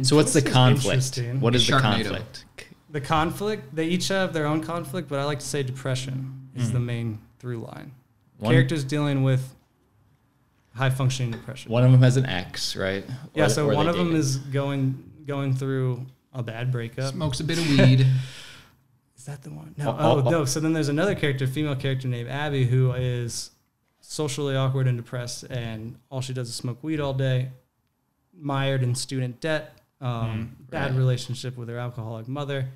So what's the This is conflict? interesting. What is the Sharknado. conflict? The conflict, they each have their own conflict, but I like to say depression is the main through line. Characters dealing with high functioning depression. One of them has an ex, right? Yeah, Or- so or one they of them dated. is going through a bad breakup. Smokes a bit of weed. Is that the one? No. Oh, oh. No. So then there's another character, female character named Abby, who is socially awkward and depressed, and all she does is smoke weed all day, mired in student debt, bad right. relationship with her alcoholic mother.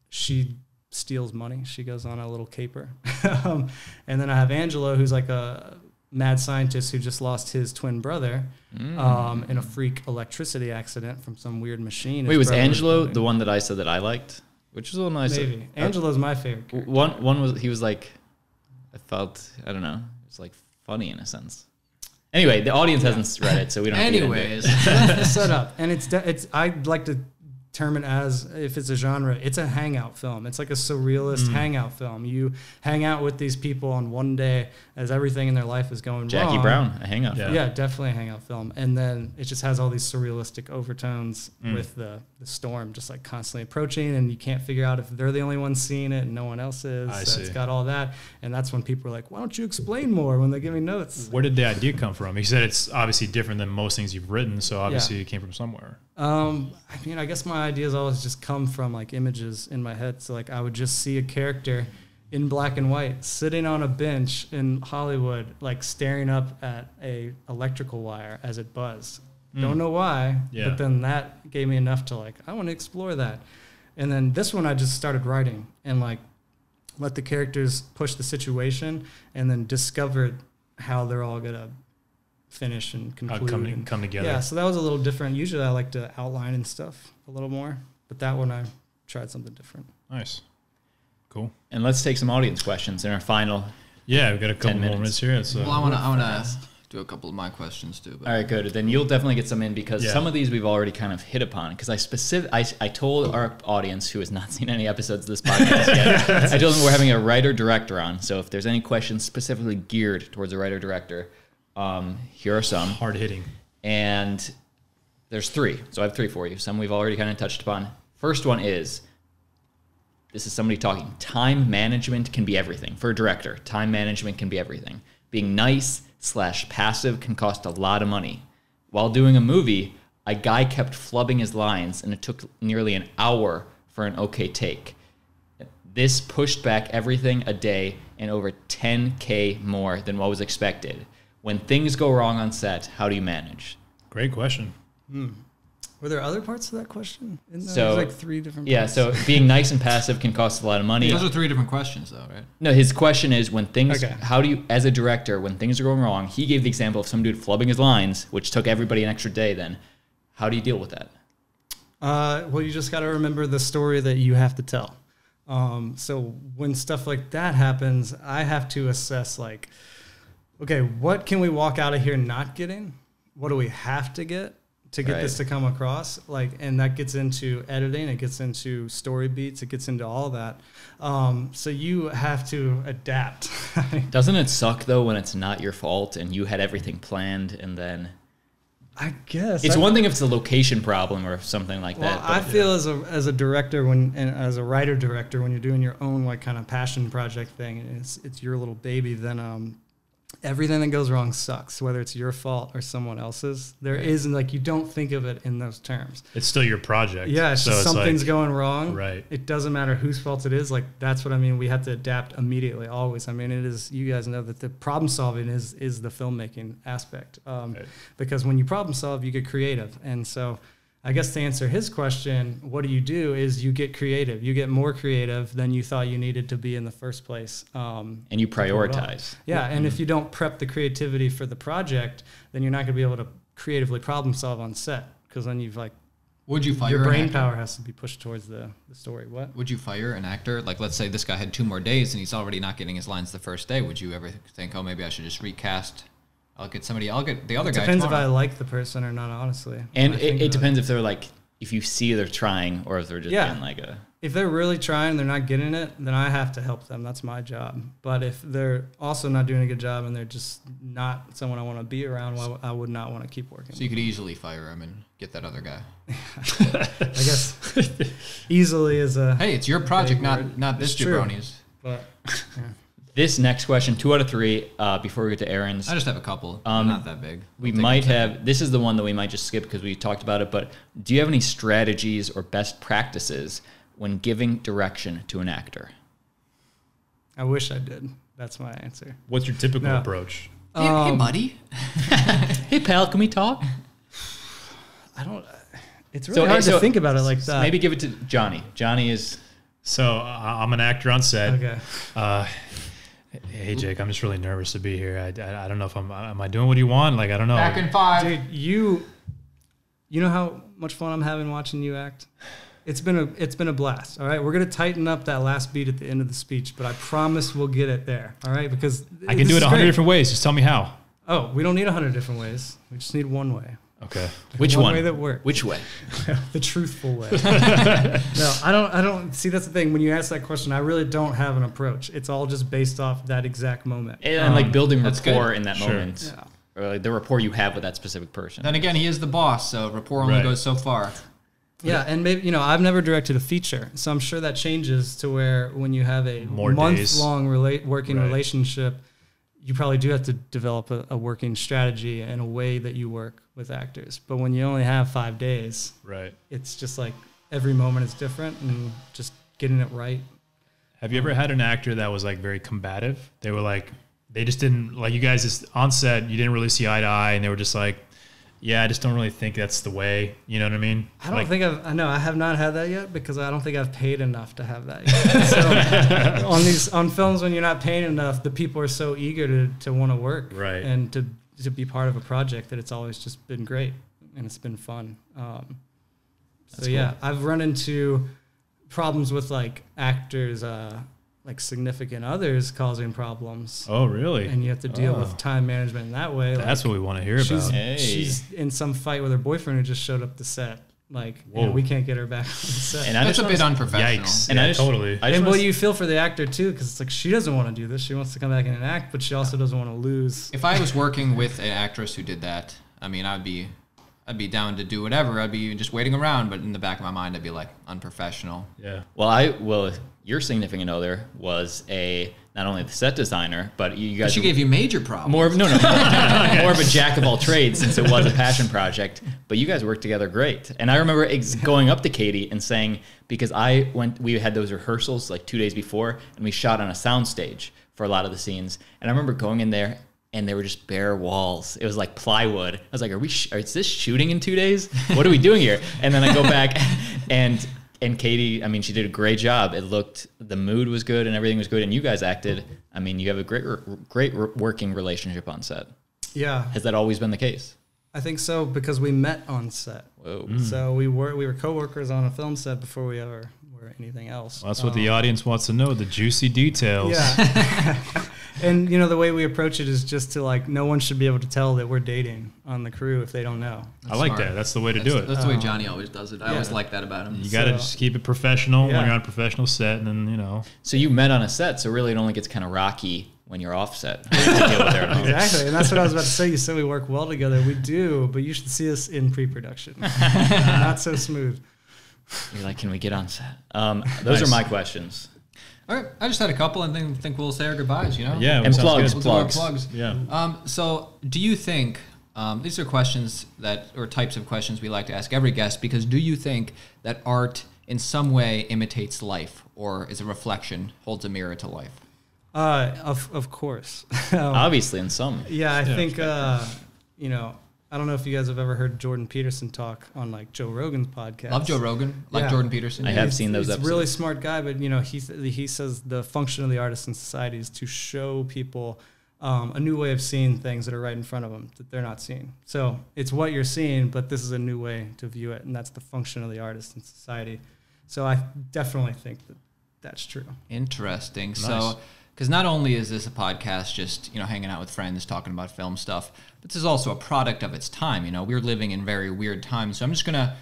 She steals money. She goes on a little caper. And then I have Angelo, who's like a mad scientist who just lost his twin brother in a freak electricity accident from some weird machine. Wait, His was brother Angelo building. the one that I said that I liked? Which was a little nice. Maybe. Angelo's my favorite character. One was he was like, I don't know, it was like funny in a sense. Anyway, the audience hasn't read it, so we don't. Anyways, That's the setup, and it's I'd like to term it as, if it's a genre, it's a hangout film. It's like a surrealist hangout film. You hang out with these people on one day as everything in their life is going wrong. Jackie Brown, a hangout film. Yeah, definitely a hangout film. And then it just has all these surrealistic overtones with the storm just like constantly approaching, and you can't figure out if they're the only ones seeing it and no one else is. So it's got all that. And that's when people are like, why don't you explain more when they give me notes? Where did the idea come from? You said it's obviously different than most things you've written, so obviously it came from somewhere. I mean, I guess my ideas always just come from like images in my head. So like I would just see a character in black and white sitting on a bench in Hollywood, like staring up at a electrical wire as it buzzed. Don't know why, but then that gave me enough to like, I want to explore that. And then this one I just started writing and like let the characters push the situation and then discovered how they're all gonna finish and conclude. Come together. Yeah, so that was a little different. Usually I like to outline and stuff a little more, but that one I tried something different. Nice. Cool. And let's take some audience questions in our final. Yeah, we've got a couple more minutes here. Well, I want to do a couple of my questions too. But. All right, good. Then you'll definitely get some in because some of these we've already kind of hit upon. Because I told our audience who has not seen any episodes of this podcast yet, I told them we're having a writer-director on. So if there's any questions specifically geared towards a writer-director, here are some. Hard-hitting. And there's 3. So I have 3 for you. Some we've already kind of touched upon. First one is, this is somebody talking, time management can be everything. For a director, time management can be everything. Being nice/passive can cost a lot of money. While doing a movie, a guy kept flubbing his lines, and it took nearly an hour for an okay take. This pushed back everything a day and over $10K more than what was expected. When things go wrong on set, how do you manage? Great question. Were there other parts of that question? So, there's like 3 different parts. Yeah, so being nice and passive can cost a lot of money. Those are 3 different questions, though, right? No, his question is when things, how do you, as a director, when things are going wrong, he gave the example of some dude flubbing his lines, which took everybody an extra day then. How do you deal with that? Well, you just got to remember the story that you have to tell. So when stuff like that happens, I have to assess like, okay, what can we walk out of here not getting? What do we have to get this to come across? Like, and that gets into editing, it gets into story beats, it gets into all that. So you have to adapt. Doesn't it suck though when it's not your fault and you had everything planned and then? I guess it's one thing if it's a location problem or something like that. I feel as a director and as a writer director, when you're doing your own like kind of passion project thing, and it's your little baby, then everything that goes wrong sucks, whether it's your fault or someone else's. There isn't like, you don't think of it in those terms. It's still your project. Yeah, it's just something's like, going wrong. Right. It doesn't matter whose fault it is. Like, that's what I mean. We have to adapt immediately, always. I mean, it is, you guys know that the problem solving is the filmmaking aspect. Because when you problem solve, you get creative. And so I guess to answer his question, what do you do is you get creative. You get more creative than you thought you needed to be in the first place. And you prioritize. Yeah, and if you don't prep the creativity for the project, then you're not going to be able to creatively problem solve on set, because then you've like, would you fire your brain power has to be pushed towards the story. What? Would you fire an actor? Like, let's say this guy had 2 more days and he's already not getting his lines the first day. Would you ever think, oh, maybe I should just recast? I'll get the other guy. Depends if I like the person or not, honestly. And it depends if they're like, if you see they're trying or if they're just being like a. If they're really trying and they're not getting it, then I have to help them. That's my job. But if they're also not doing a good job and they're just not someone I want to be around, well, I would not want to keep working. So you could easily fire him and get that other guy. I guess easily is a. Hey, it's your project, not this jabroni's. But yeah. This next question, 2 out of 3, before we get to Aaron's. I just have a couple. Not that big. We might have, this is the one that we might just skip because we talked about it, but do you have any strategies or best practices when giving direction to an actor? I wish I did. That's my answer. What's your typical approach? Hey, buddy. Hey, pal, can we talk? I don't, it's really hard to think about it like that. Maybe give it to Johnny. Johnny is. So I'm an actor on set. Okay. Hey, Jake, I'm just really nervous to be here. I don't know if am I doing what you want? Like, I don't know. Back in 5. Dude, you know how much fun I'm having watching you act? It's been a blast. All right, we're gonna tighten up that last beat at the end of the speech, but I promise we'll get it there. All right, because I can do it 100 different ways. Just tell me how. Oh, we don't need 100 different ways. We just need one way. Okay. Which one one? way that works. Which way? The truthful way. No, I don't see. That's the thing. When you ask that question, I really don't have an approach. It's all just based off that exact moment. And like building That's rapport good. in that Sure. moment. Yeah. Or like the rapport you have with that specific person. Then again, he is the boss, so rapport only Right. goes so far. Yeah, and maybe I've never directed a feature, so I'm sure that changes to where when you have a More days. month-long working Right. relationship, you probably do have to develop a working strategy and a way that you work with actors. But when you only have 5 days, Right. it's just like every moment is different and just getting it right. Have you ever had an actor that was like very combative? They were like, they just didn't like you guys just on set. You didn't really see eye to eye, and they were just like, "Yeah, I just don't really think that's the way." You know what I mean? I don't Like, think I have not had that yet because I don't think I've paid enough to have that yet. So on films when you're not paying enough, the people are so eager to want to work Right. and to be part of a project that it's always just been great and it's been fun. So yeah, I've run into problems with like actors, like significant others causing problems, Oh, really? and you have to deal Oh. with time management in that way. That's what we want to hear about. Hey. She's in some fight with her boyfriend who just showed up to set. Like, Whoa. we can't get her back on the set. And I That's just a bit wanna- unprofessional. Yikes! And I Yeah, just- totally. I just And wanna well, you feel for the actor too, because it's like she doesn't want to do this. She wants to come back and act, but she also doesn't want to lose. If I was working with an actress who did that, I mean, I'd be down to do whatever. I'd be just waiting around, but in the back of my mind, I'd be like, unprofessional. Yeah. Well, your significant other was not only the set designer, but you guys She gave you major problems. more of more of a jack of all trades since it was a passion project. But you guys worked together great. And I remember going up to Katie and saying, because we had those rehearsals like 2 days before, and we shot on a soundstage for a lot of the scenes. And I remember going in there, and they were just bare walls. It was like plywood. I was like, is this shooting in 2 days? What are we doing here? And then I go back, and Katie, I mean, she did a great job. The mood was good and everything was good. And you guys acted. I mean, you have a great working relationship on set. Yeah, Has that always been the case? I think so because we met on set. Whoa. So we were coworkers on a film set before we ever were anything else. Well, that's what the audience wants to know, the juicy details. Yeah. And the way we approach it is just to like, no one should be able to tell that we're dating on the crew if they don't know. I like smart. that. That's the way to do it. That's the way Johnny always does it. I always yeah. like that about him. You got to So- just keep it professional Yeah. when you're on a professional set, and then, So you met on a set, so really it only gets kind of rocky when you're offset. To deal with their emotions. Exactly, and that's what I was about to say. You said we work well together. We do, but you should see us in pre-production. Not so smooth. You're like, can we get on set? Those Nice. are my questions. All right, I just had a couple, and then think we'll say our goodbyes. Yeah, And sounds plugs. good. We'll do our plugs. Yeah. So, do you think these are questions or types of questions we like to ask every guest? Because do you think that art in some way imitates life, or is a reflection, holds a mirror to life? Of course. Obviously, in some. Yeah, I think I don't know if you guys have ever heard Jordan Peterson talk on like Joe Rogan's podcast. Love Joe Rogan, like Yeah. Jordan Peterson. I have seen those He's episodes. a really smart guy, but he says the function of the artist in society is to show people a new way of seeing things that are right in front of them that they're not seeing. So it's what you're seeing, but this is a new way to view it, and that's the function of the artist in society. So I definitely think that's true. Interesting. Nice. So, because not only is this a podcast just, hanging out with friends, talking about film stuff, but this is also a product of its time. We're living in very weird times. So I'm just going to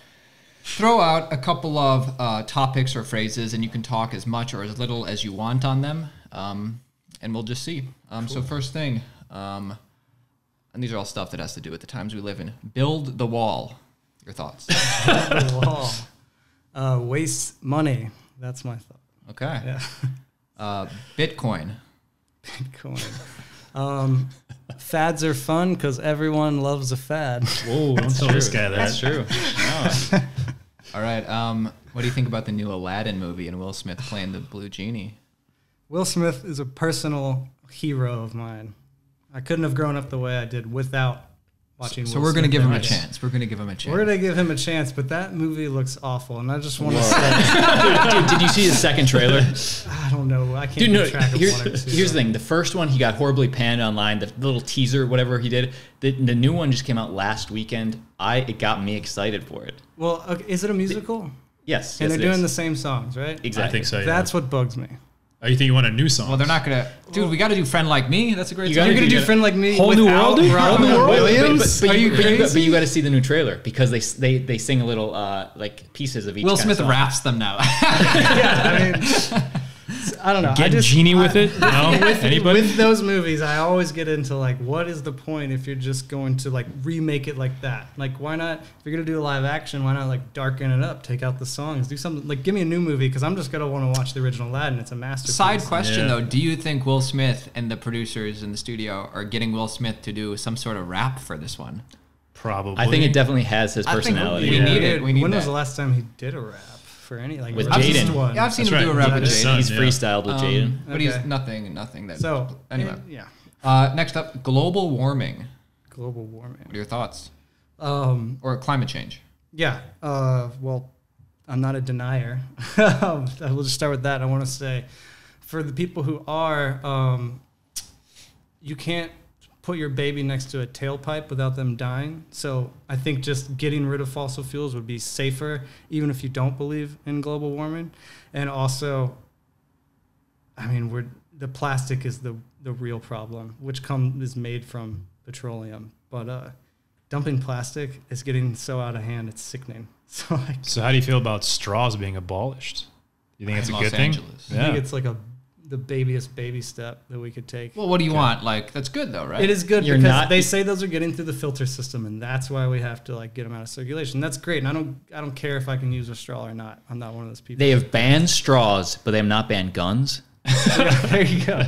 throw out a couple of topics or phrases, and you can talk as much or as little as you want on them, and we'll just see. So first thing, and these are all stuff that has to do with the times we live in. Build the wall. Your thoughts? Waste money. That's my thought. Okay. Yeah. Bitcoin. Bitcoin. Fads are fun because everyone loves a fad. Whoa, don't tell this guy that. That's true. No. All right. What do you think about the new Aladdin movie and Will Smith playing the Blue Genie? Will Smith is a personal hero of mine. I couldn't have grown up the way I did without watching So Will we're going to Smith give him a movies. chance. We're going to give him a chance. We're going to give him a chance, but that movie looks awful, and I just want to say, Dude, did you see the second trailer? I don't know. I can't Dude, no. keep track of one or two. Here's the thing. The first one, he got horribly panned online. The little teaser, whatever he did. The new one just came out last weekend. It got me excited for it. Well, okay, is it a musical? Yes. And yes, they're it doing is. the same songs, right? Exactly. I think so, yeah. That's what bugs me. Oh, you think you want a new song? Well, they're not gonna. Dude, we got to do "Friend Like Me." That's a great song. You're gonna do "Friend Like Me" Whole New without World, dude? Robin Whole New World? Williams? But Are you crazy? you got to see the new trailer because they sing a little like pieces of each. Will kind Smith of song. raps them now. Yeah, I mean, I don't know. Get Genie with it? No? Anybody? With those movies, I always get into like, what is the point if you're just going to like remake it like that? Like, why not? If you're gonna do a live action, why not like darken it up, take out the songs, do something like give me a new movie because I'm just gonna want to watch the original Aladdin. It's a masterpiece. Side question Yeah. though: do you think Will Smith and the producers in the studio are getting Will Smith to do some sort of rap for this one? Probably. I think it definitely has his I think personality. we need it. We need when that. was the last time he did a rap for any like With released Jaden. one? Yeah, I've seen That's him do a right. rap with His Jaden. son. He's Yeah. freestyled with Jaden. But he's Okay. nothing that. So anyway, yeah, next up, global warming. global warming. What are your thoughts? Um, Or climate change? Yeah. Well, I'm not a denier. I will just start with that. I want to say, for the people who are, you can't put your baby next to a tailpipe without them dying. So I think just getting rid of fossil fuels would be safer, even if you don't believe in global warming. And also, I mean, the plastic is the real problem, which is made from petroleum. But dumping plastic is getting so out of hand, it's sickening. So So how do you feel about straws being abolished? You think it's a In good Los thing? Angeles. I think it's like the babyest baby step that we could take. Well, what do you want? Like, that's good though, right? It is good You're because not- they say those are getting through the filter system, and that's why we have to like get them out of circulation. That's great, and I don't care if I can use a straw or not. I'm not one of those people. They have banned straws, but they have not banned guns. There you go.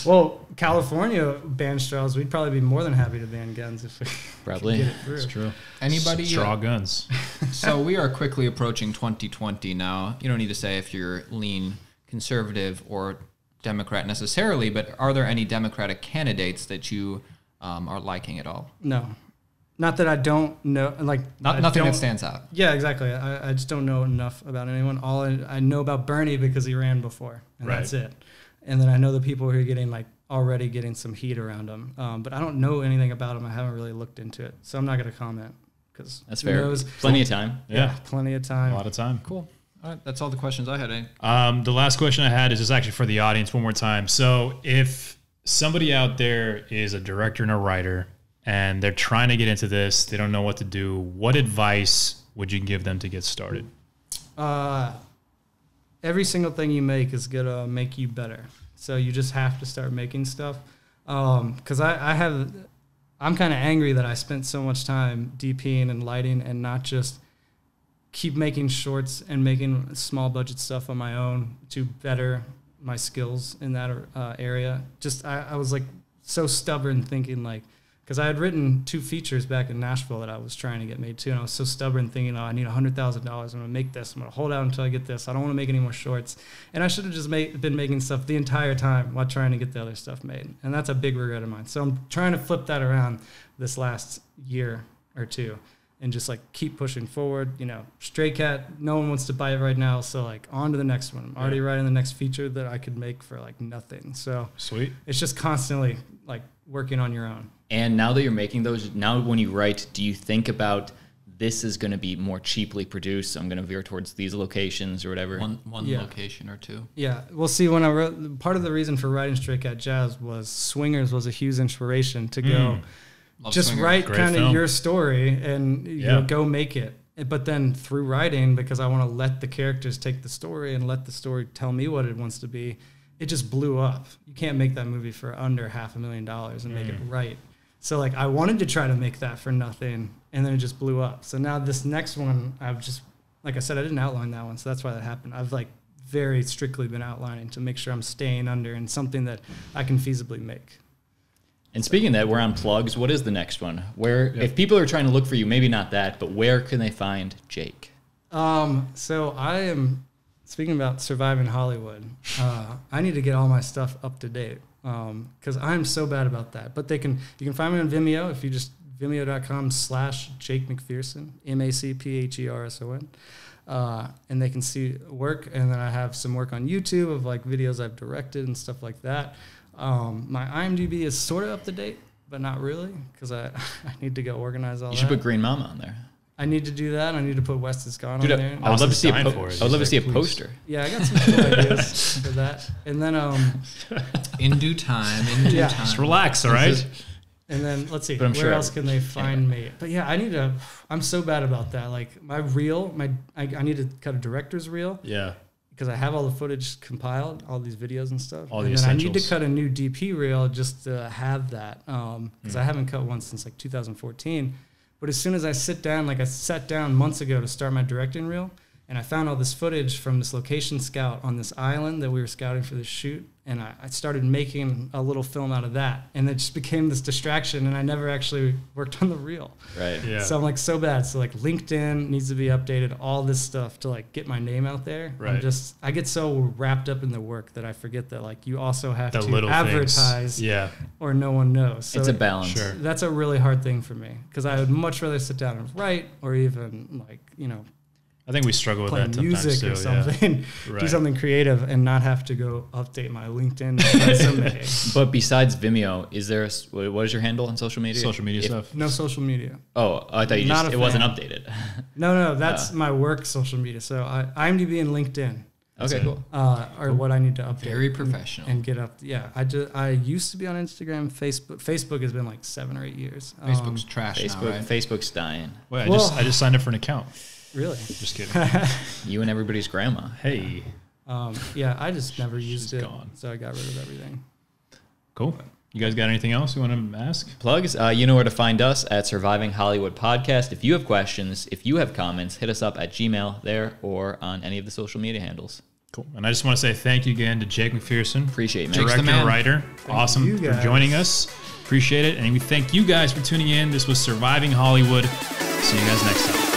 Well, California banned straws. We'd probably be more than happy to ban guns if we Probably. could get it through. It's true. Anybody? Straw guns. So we are quickly approaching 2020 now. You don't need to say if you're lean conservative or Democrat necessarily, but are there any Democratic candidates that you are liking at all? No, not that I don't know. Like I Nothing don't- that stands out. Yeah, exactly. I just don't know enough about anyone. All I know about Bernie because he ran before, and Right. that's it. And then I know the people who are getting like already getting some heat around him, but I don't know anything about him. I haven't really looked into it, so I'm not going to comment because That's fair. Plenty of time. Yeah. plenty of A time. lot of time. Cool. All right, that's all the questions I had. The last question I had is just actually for the audience one more time. So if somebody out there is a director and a writer and they're trying to get into this, they don't know what to do, what advice would you give them to get started? Every single thing you make is gonna make you better. So you just have to start making stuff. Because I'm kind of angry that I spent so much time DPing and lighting and not just keep making shorts and making small budget stuff on my own to better my skills in that area. Just I was like so stubborn thinking like, because I had written 2 features back in Nashville that I was trying to get made too, and I was so stubborn thinking, oh, I need $100,000. I'm gonna make this. I'm gonna hold out until I get this. I don't want to make any more shorts, and I should have just been making stuff the entire time while trying to get the other stuff made, and that's a big regret of mine. So I'm trying to flip that around this last year or two, and just like keep pushing forward. You know, Stray Cat, no one wants to buy it right now, so like on to the next one. I'm already writing the next feature that I could make for like nothing. So Sweet. it's just constantly like working on your own. And now that you're making those, now when you write, do you think about this is going to be more cheaply produced? So I'm going to veer towards these locations or whatever. One Yeah. location or two. Yeah, well, see, when I wrote, part of the reason for writing Stray Cat Jazz was Swingers was a huge inspiration to go Love just Swingers. write Great kind of film. your story and you know, go make it. But then through writing, because I want to let the characters take the story and let the story tell me what it wants to be, it just blew up. You can't make that movie for under $500,000 and make it right. So like I wanted to try to make that for nothing, and then it just blew up. So now this next one, I've just, like I said, I didn't outline that one, so that's why that happened. I've like very strictly been outlining to make sure I'm staying under in something that I can feasibly make. And speaking of that, we're on plugs. What is the next one? Where, if people are trying to look for you, maybe not that, but where can they find Jake? So I am, speaking about surviving Hollywood, I need to get all my stuff up to date. Because I'm so bad about that. But you can find me on Vimeo if you just vimeo.com/Jake MacPherson, MacPherson. And they can see work. And then I have some work on YouTube of like videos I've directed and stuff like that. My IMDb is sort of up to date, but not really because I need to go organize all You that. should put Green Mama on there. I need to do that. I need to put West is Gone Dude, on there. I would love to see dying for it. I would love to He's see a like, please. poster. Yeah, I got some cool ideas for that. And then In due time. In due Yeah. time. Just relax, all right? and then let's see But I'm where sure else can they find me. But yeah, I'm so bad about that. Like my reel, I need to cut a director's reel. Yeah. Because I have all the footage compiled, all these videos and stuff. All and the then I need to essentials. cut a new DP reel just to have that. Because I haven't cut one since like 2014. But as soon as I sit down, like I sat down months ago to start my directing reel, and I found all this footage from this location scout on this island that we were scouting for this shoot. And I started making a little film out of that. And it just became this distraction, and I never actually worked on the reel. Right. Yeah. So I'm like so bad. So like LinkedIn needs to be updated, all this stuff to like get my name out there. Right. I get so wrapped up in the work that I forget that like you also have The to little advertise things. Yeah. or no one knows. So It's a balance. Sure. that's a really hard thing for me because I would much rather sit down and write or even like, I think we struggle with play that sometimes music too. or something, Right. do something creative and not have to go update my LinkedIn resume. But besides Vimeo, is there what is your handle on social media? Social media stuff. No social media. Oh, I thought Not a it wasn't fan. updated. No, that's my work social media. So IMDb and LinkedIn. Okay, it. cool. Are what I need to update. Very professional. And get up. Yeah, I used to be on Instagram, Facebook. Facebook has been like 7 or 8 years. Facebook's trash now, Facebook right? Facebook's dying. Wait, Well- I just signed up for an account. Really? Just kidding. You and everybody's grandma. Hey. Yeah, I just never used She's it, gone. so I got rid of everything. Cool. You guys got anything else you want to ask? Plugs, you know where to find us at Surviving Hollywood Podcast. If you have questions, if you have comments, hit us up at Gmail there or on any of the social media handles. Cool. And I just want to say thank you again to Jake MacPherson. Appreciate it, man. Jake's the Director, man. writer. Awesome you for guys. joining us. Appreciate it. And we thank you guys for tuning in. This was Surviving Hollywood. See you guys next time.